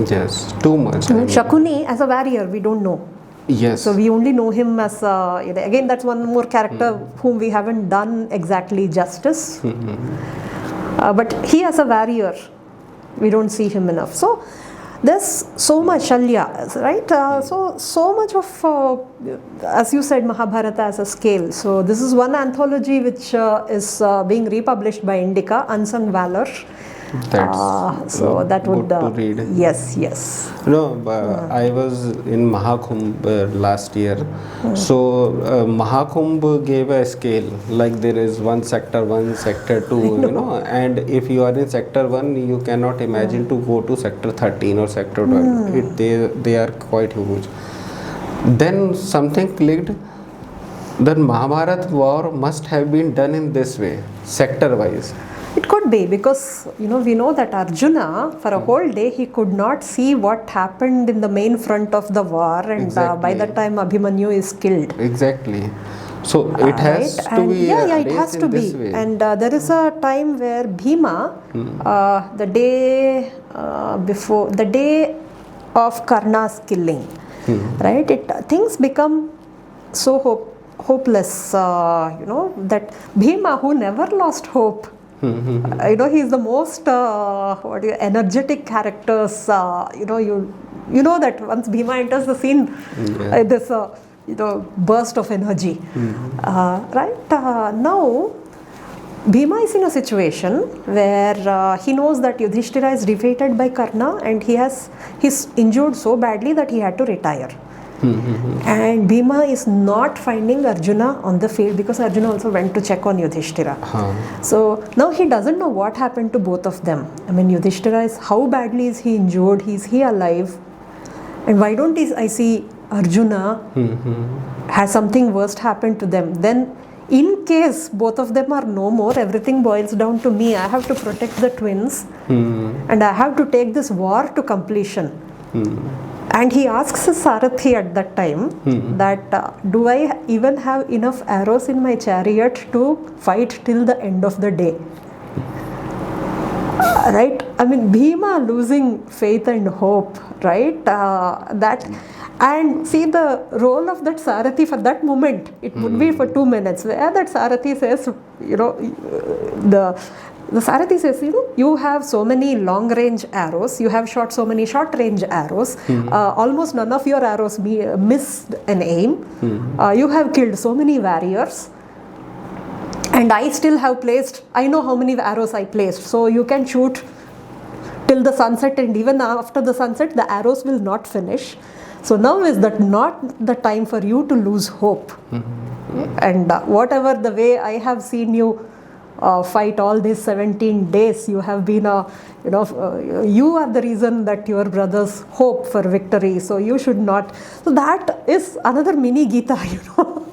Yes, too much. Shakuni as a warrior, we don't know. Yes. So we only know him as, again, that's one more character whom we haven't done exactly justice. But he as a warrior, we don't see him enough. So there's so much Shalya, right? So much of, as you said, Mahabharata as a scale. So this is one anthology which is being republished by Indica, Unsung Valor. That's that would good to read. Yes. No, I was in Mahakumbh last year. So Mahakumbh gave a scale, like there is one sector 1, sector 2, and if you are in sector 1, you cannot imagine to go to sector 13 or sector 12. They are quite huge. Then something clicked. The Mahabharat war must have been done in this way, sector wise. It could be, because we know that Arjuna for a whole day he could not see what happened in the main front of the war, and by that time Abhimanyu is killed. Exactly. So it has to be it has to be. Way. And there is a time where Bhima, the day of Karna's killing, right? Things become so hopeless. That Bhima, who never lost hope. He's the most energetic characters. You know that once Bhima enters the scene, there's a burst of energy. Right now, Bhima is in a situation where he knows that Yudhishthira is defeated by Karna, and he's injured so badly that he had to retire. And Bhima is not finding Arjuna on the field, because Arjuna also went to check on Yudhishthira. So now he doesn't know what happened to both of them. I mean, Yudhishthira how badly is he injured? Is he alive? And why don't I see Arjuna has something worst happened to them? Then in case both of them are no more, everything boils down to me. I have to protect the twins and I have to take this war to completion. And he asks his Sarathi at that time that do I even have enough arrows in my chariot to fight till the end of the day? Right? I mean, Bhima losing faith and hope, right? And see the role of that Sarathi for that moment, it would be for 2 minutes, where that Sarathi says, the Sarathi says, you have so many long range arrows, you have shot so many short range arrows, almost none of your arrows missed an aim, you have killed so many warriors, and I still have placed, I know how many arrows I placed, so you can shoot till the sunset, and even after the sunset the arrows will not finish. So now is that not the time for you to lose hope. And whatever the way I have seen you fight all these 17 days, you have been you are the reason that your brothers hope for victory, so you should not. So that is another mini Gita, who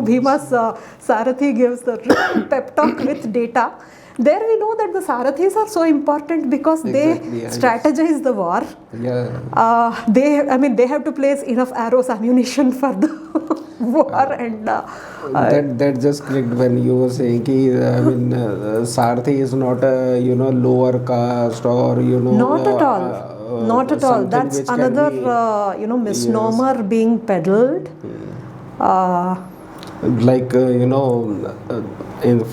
Bhima's Sarathi gives the pep talk with data. There we know that the Sarathis are so important because they strategize the war. They have to place enough arrows, ammunition for the war, and that just clicked when you were saying Sarathi is not a lower caste or not at all, not at all. That's another misnomer being peddled.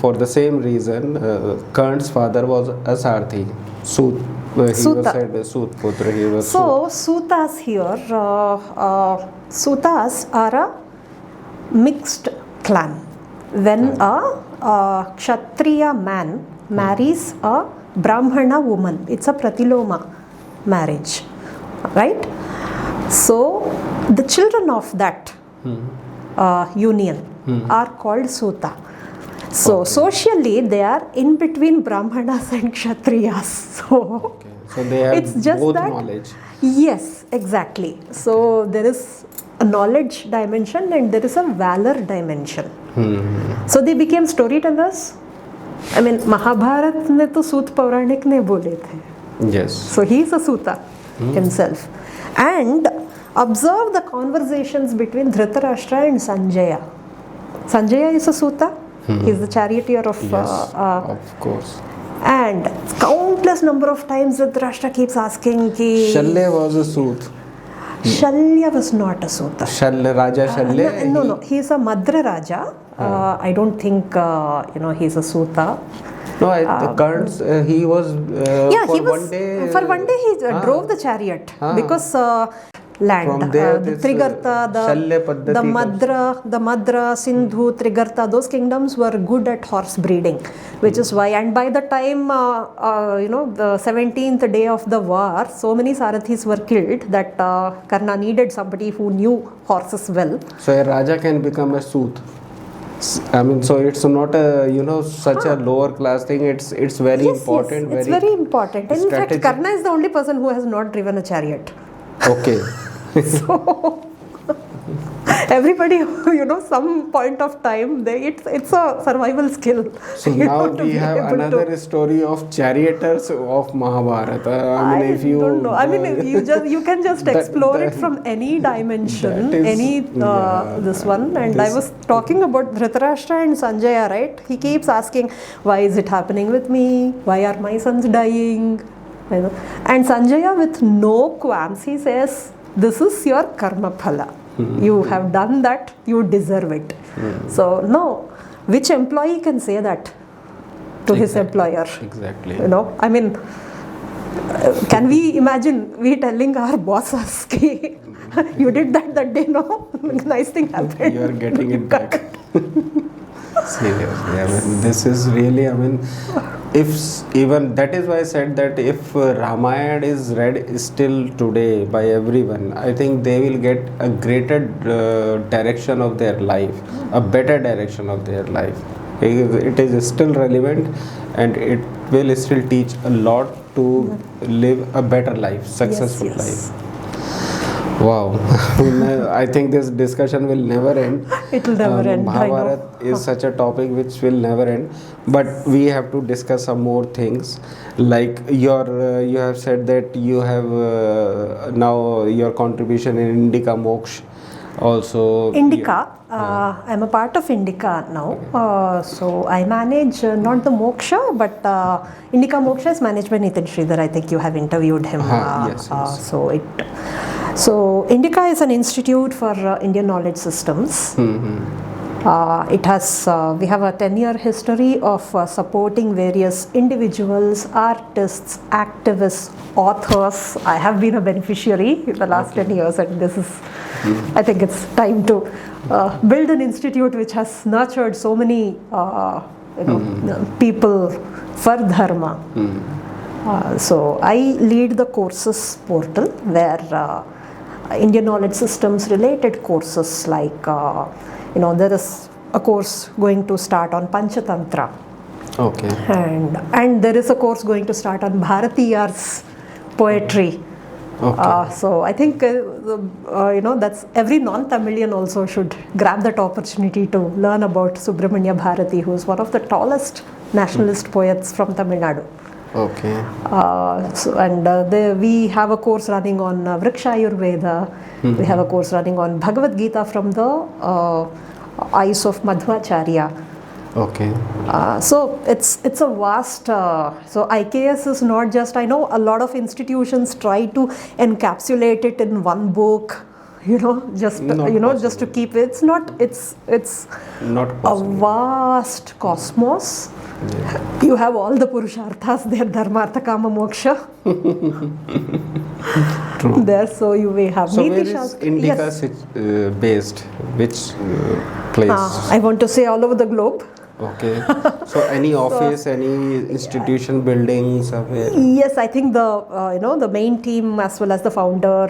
For the same reason, Karna's father was a Sarathi. Sut. He was said Sut Putra. He was Sutas here, Sutas are a mixed clan. When a Kshatriya man marries a Brahmana woman, it's a Pratiloma marriage, right? So the children of that union are called Suta. So socially they are in between Brahmanas and Kshatriyas. So they have it's just both that, knowledge. Yes, exactly. So there is a knowledge dimension and there is a valor dimension. So they became storytellers. I mean, Mahabharat ne to Sut Pauranik ne bole the. Yes. So he is a Suta himself. And observe the conversations between Dhritarashtra and Sanjaya. Sanjaya is a Suta. He is the charioteer of... of course. And countless number of times Dhritarashtra keeps asking ki... Shalya was a Sut. Shalya was not a Suta. Raja Shalya? No. He is a Madra Raja. I don't think, he is a Suta. No, Karn's, he was... For one day he drove the chariot because... land, the Trigarta, the Madra, Sindhu, Trigarta, those kingdoms were good at horse breeding, which is why, and by the time, the 17th day of the war, so many Sarathis were killed that Karna needed somebody who knew horses well. So a Raja can become a Sut. I mean, so it's not a, such a lower class thing. It's very important. Yes, it's very important. And in fact, Karna is the only person who has not driven a chariot. Okay. So everybody, some point of time, it's a survival skill. So now we have another story of charioteers of Mahabharata. If you don't know. You can just explore it from any dimension, this one. And I was talking about Dhritarashtra and Sanjaya, right? He keeps asking, why is it happening with me? Why are my sons dying? And Sanjaya, with no qualms, he says, this is your karma phala. You have done that, you deserve it. So, no, which employee can say that to his employer? Exactly. Can we imagine we telling our bosses, you did that day, no? Nice thing happened. You are getting it back. Seriously, this is really, if even that is why I said that if Ramayana is read still today by everyone, I think they will get a greater direction of their life, a better direction of their life. It is still relevant and it will still teach a lot to live a better life, successful life. Wow. I think this discussion will never end. It will never end. Mahabharat is such a topic which will never end. But we have to discuss some more things. Like you have said that you have now your contribution in Indica Moksha also. Indica. I'm a part of Indica now. So I manage not the Moksha, but Indica Moksha is managed by Nitin Sridhar. I think you have interviewed him. Yes. So Indica is an institute for Indian knowledge systems. It has we have a 10-year history of supporting various individuals, artists, activists, authors. I have been a beneficiary in the last 10 years, and this is, I think it's time to build an institute which has nurtured so many people for dharma. So I lead the courses portal where Indian knowledge systems related courses like there is a course going to start on Panchatantra. Okay. And there is a course going to start on Bharatiyar's poetry. Okay. So I think that's every non-Tamilian also should grab that opportunity to learn about Subramanya Bharati, who is one of the tallest nationalist poets from Tamil Nadu. Okay. We have a course running on Vriksha Ayurveda. We have a course running on Bhagavad Gita from the eyes of Madhvacharya. Okay. So it's a vast. So IKS is not just. I know a lot of institutions try to encapsulate it in one book. Just to keep it. It's not. It's not possible. A vast cosmos. Yeah. You have all the Purusharthas there, Dharma, Artha, Kama, Moksha. True. There, so you may have. So where is Indica based? Which place? I want to say all over the globe. Okay. So any office, any institution, building somewhere? Yes, I think the main team as well as the founder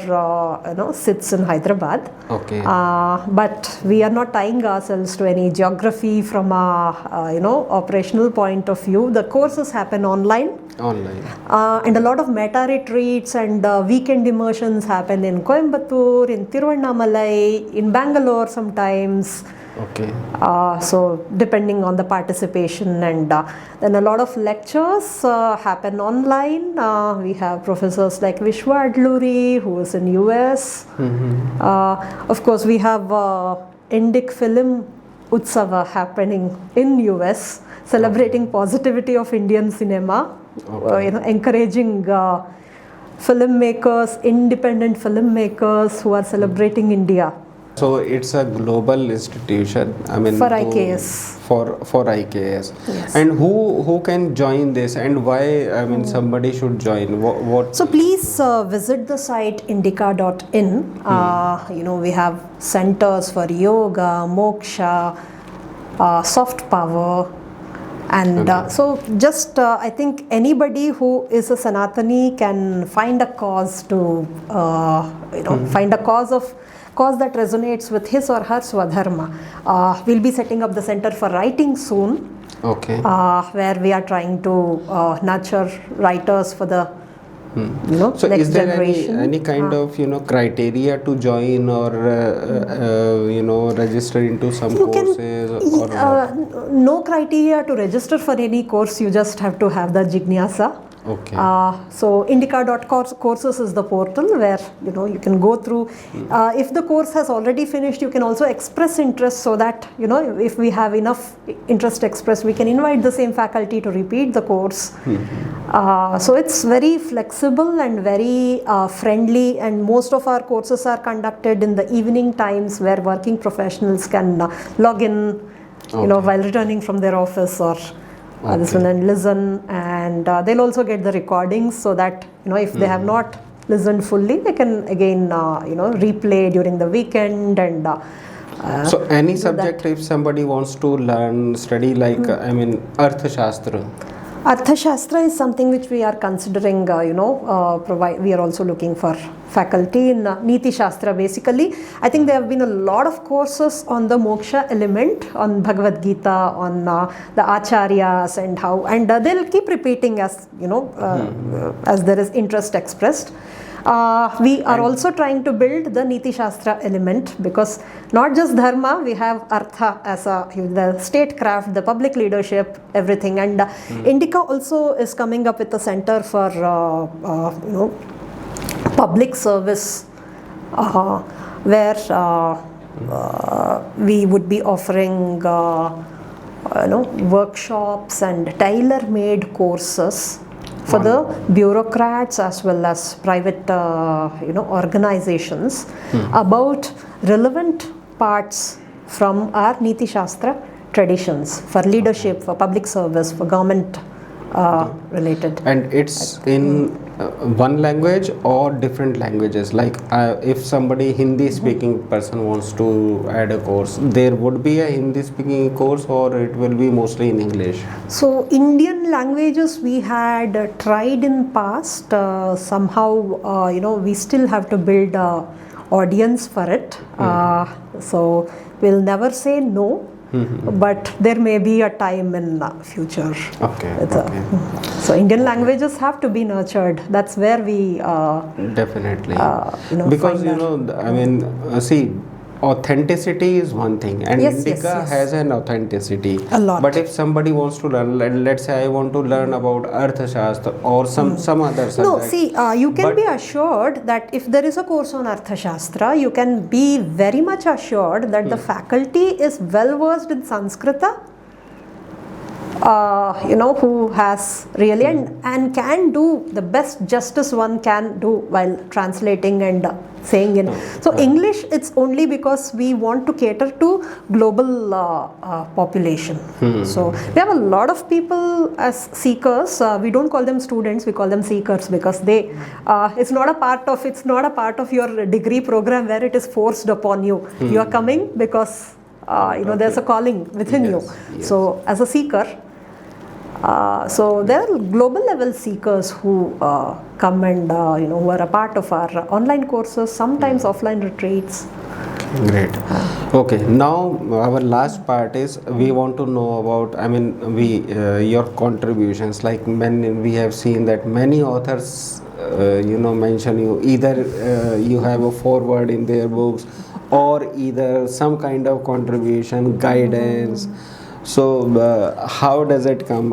sits in Hyderabad. Okay. But we are not tying ourselves to any geography from a operational point of view. The courses happen online. And a lot of meta retreats and weekend immersions happen in Coimbatore, in Tiruvannamalai, in Bangalore sometimes. Okay. So depending on the participation, and then a lot of lectures happen online. We have professors like Vishwa Adluri, who is in US. Of course, we have Indic Film Utsava happening in US, celebrating positivity of Indian cinema. Encouraging filmmakers, independent filmmakers who are celebrating India. So it's a global institution. I mean, for IKS. For IKS. Yes. And who can join this, and why? I mean, somebody should join. What? So please visit the site indica.in. We have centers for yoga, moksha, soft power. And so just I think anybody who is a Sanatani can find a cause to find a cause that resonates with his or her Swadharma. We'll be setting up the Center for Writing soon. Okay. Where we are trying to nurture writers for the so next is there generation. any kind of criteria to join or register into some courses or no criteria to register for any course. You just have to have the jignasa. Okay. So indica.courses is the portal where you can go through. If the course has already finished, you can also express interest, so that if we have enough interest expressed, we can invite the same faculty to repeat the course. So it's very flexible and very friendly, and most of our courses are conducted in the evening times where working professionals can log in while returning from their office or this one, and listen, and they'll also get the recordings, so that if they have not listened fully, they can again replay during the weekend. And so any subject, if somebody wants to study like Arthashastra. Arthashastra is something which we are considering, we are also looking for faculty in Niti Shastra basically. I think there have been a lot of courses on the moksha element, on Bhagavad Gita, on the acharyas and they'll keep repeating as, as there is interest expressed. We are also trying to build the Niti Shastra element, because not just dharma, we have artha as the statecraft, the public leadership, everything. And Indica also is coming up with a center for public service, where we would be offering workshops and tailor-made courses for the bureaucrats as well as private organizations about relevant parts from our Niti Shastra traditions for leadership, for public service, for government related. And it's in one language or different languages? Like if somebody Hindi speaking person wants to add a course, there would be a Hindi speaking course, or it will be mostly in English? So Indian languages we had tried in past. Somehow we still have to build a audience for it. So we'll never say no. But there may be a time in the future. So Indian languages have to be nurtured. That's where we definitely because see, authenticity is one thing, and Indica has an authenticity a lot. But if somebody wants to learn, let's say I want to learn about Arthashastra or some other subject. No, see, you can be assured that if there is a course on Arthashastra, you can be very much assured that the faculty is well versed in Sanskrita, who has really and can do the best justice one can do while translating and saying in. So English, it's only because we want to cater to global population. So we have a lot of people as seekers. We don't call them students, we call them seekers, because they it's not a part of your degree program where it is forced upon you. You are coming because there's a calling within you. So as a seeker, so there are global level seekers who come and who are a part of our online courses, sometimes offline retreats. Great. Okay, now our last part is we want to know about your contributions. Like we have seen that many authors mention you, either you have a foreword in their books or either some kind of contribution, guidance. So how does it come?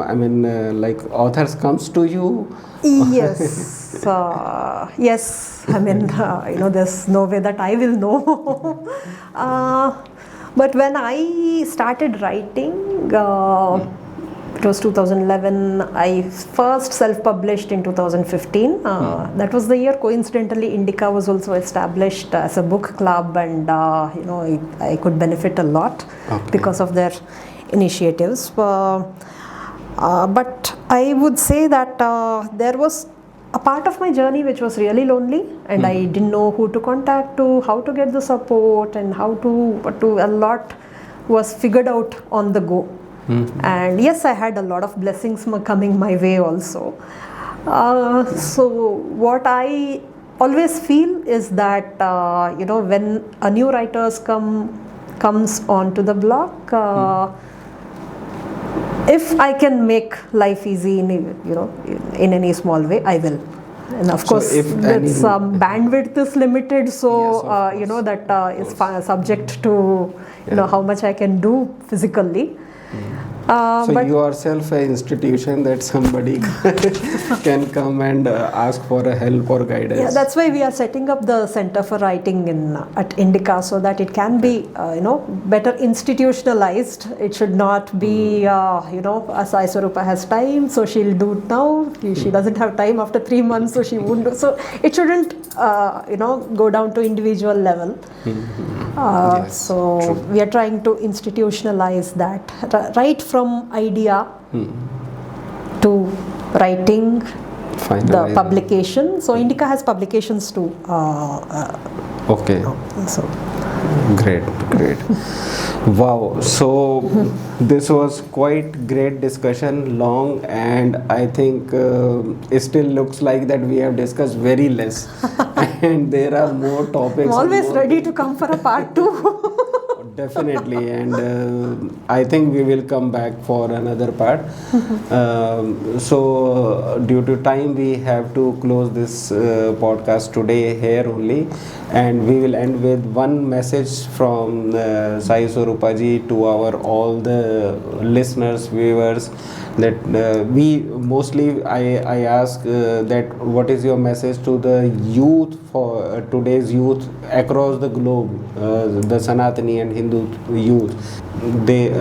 Like authors comes to you? Yes, yes. There's no way that I will know. But when I started writing, it was 2011. I first self-published in 2015. That was the year, coincidentally, Indica was also established as a book club, and I could benefit a lot because of their initiatives. But I would say that there was a part of my journey which was really lonely, and I didn't know who to contact to, how to get the support, and how to a lot was figured out on the go. And yes, I had a lot of blessings coming my way also. So what I always feel is that when a new writers comes onto the blog, if I can make life easy in any small way, I will. And of course, some bandwidth is limited, so that is subject to how much I can do physically. So you are self an institution that somebody can come and ask for a help or guidance. Yeah, that's why we are setting up the Center for Writing at Indica, so that it can be better institutionalized. It should not be Sai Swaroopa has time, so she'll do it now. She doesn't have time after 3 months, so she won't do. So it shouldn't go down to individual level. So true. We are trying to institutionalize that right from idea to writing, the publication. So Indica has publications too. Okay. So great. Wow. So this was quite great discussion, long, and I think it still looks like that we have discussed very less, and there are more topics. I'm always ready to come for a part 2. definitely, and I think we will come back for another part. So, due to time, we have to close this podcast today here only, and we will end with one message from Sai Swaroopa ji to our all the listeners, viewers. That we mostly I ask that what is your message to the youth, for today's youth across the globe, the Sanatani and Hindu youth,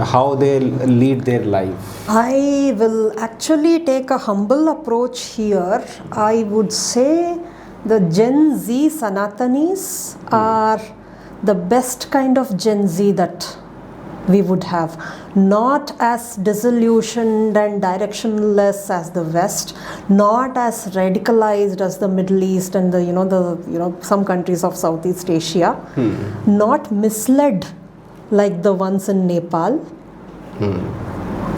how they lead their life. I will actually take a humble approach here. I would say the Gen Z Sanatanis are the best kind of Gen Z that we would have, not as disillusioned and directionless as the West, not as radicalized as the Middle East and the some countries of Southeast Asia, not misled like the ones in Nepal.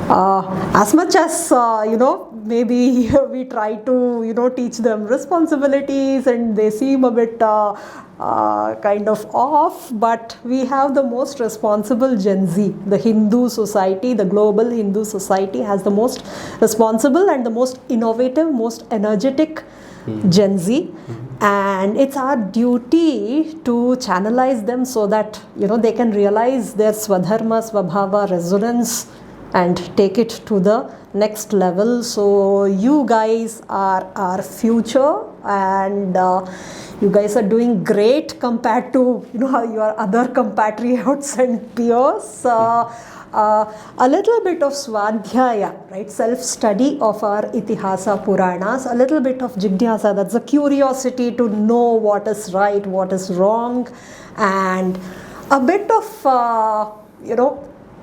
As much as maybe we try to teach them responsibilities and they seem a bit kind of off, but we have the most responsible Gen Z. The Hindu society, the global Hindu society has the most responsible and the most innovative, most energetic Gen Z, and it's our duty to channelize them so that they can realize their Swadharma, Swabhava resonance and take it to the next level. So you guys are our future, and you guys are doing great compared to your other compatriots and peers. A little bit of Swadhyaya, right? Self-study of our Itihasa Puranas, a little bit of Jignasa, that's the curiosity to know what is right, what is wrong, and a bit of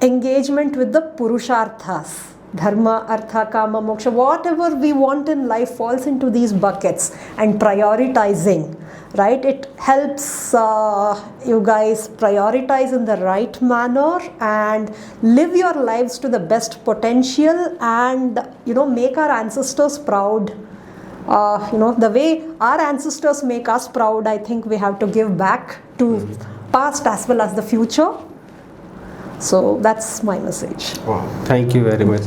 engagement with the Purusharthas. Dharma, Artha, Kama, Moksha, whatever we want in life falls into these buckets, and prioritizing, right? It helps you guys prioritize in the right manner and live your lives to the best potential, and make our ancestors proud. The way our ancestors make us proud, I think we have to give back to past as well as the future. So that's my message. Wow, thank you very much.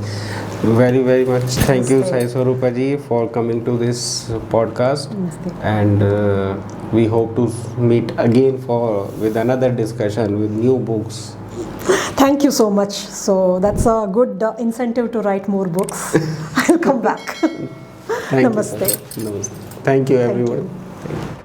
Very, very much. Thank you, Sai Swaroopa ji, for coming to this podcast. And we hope to meet again with another discussion with new books. Thank you so much. So that's a good incentive to write more books. I'll come back. Namaste. Namaste. Thank you, everyone. Thank you.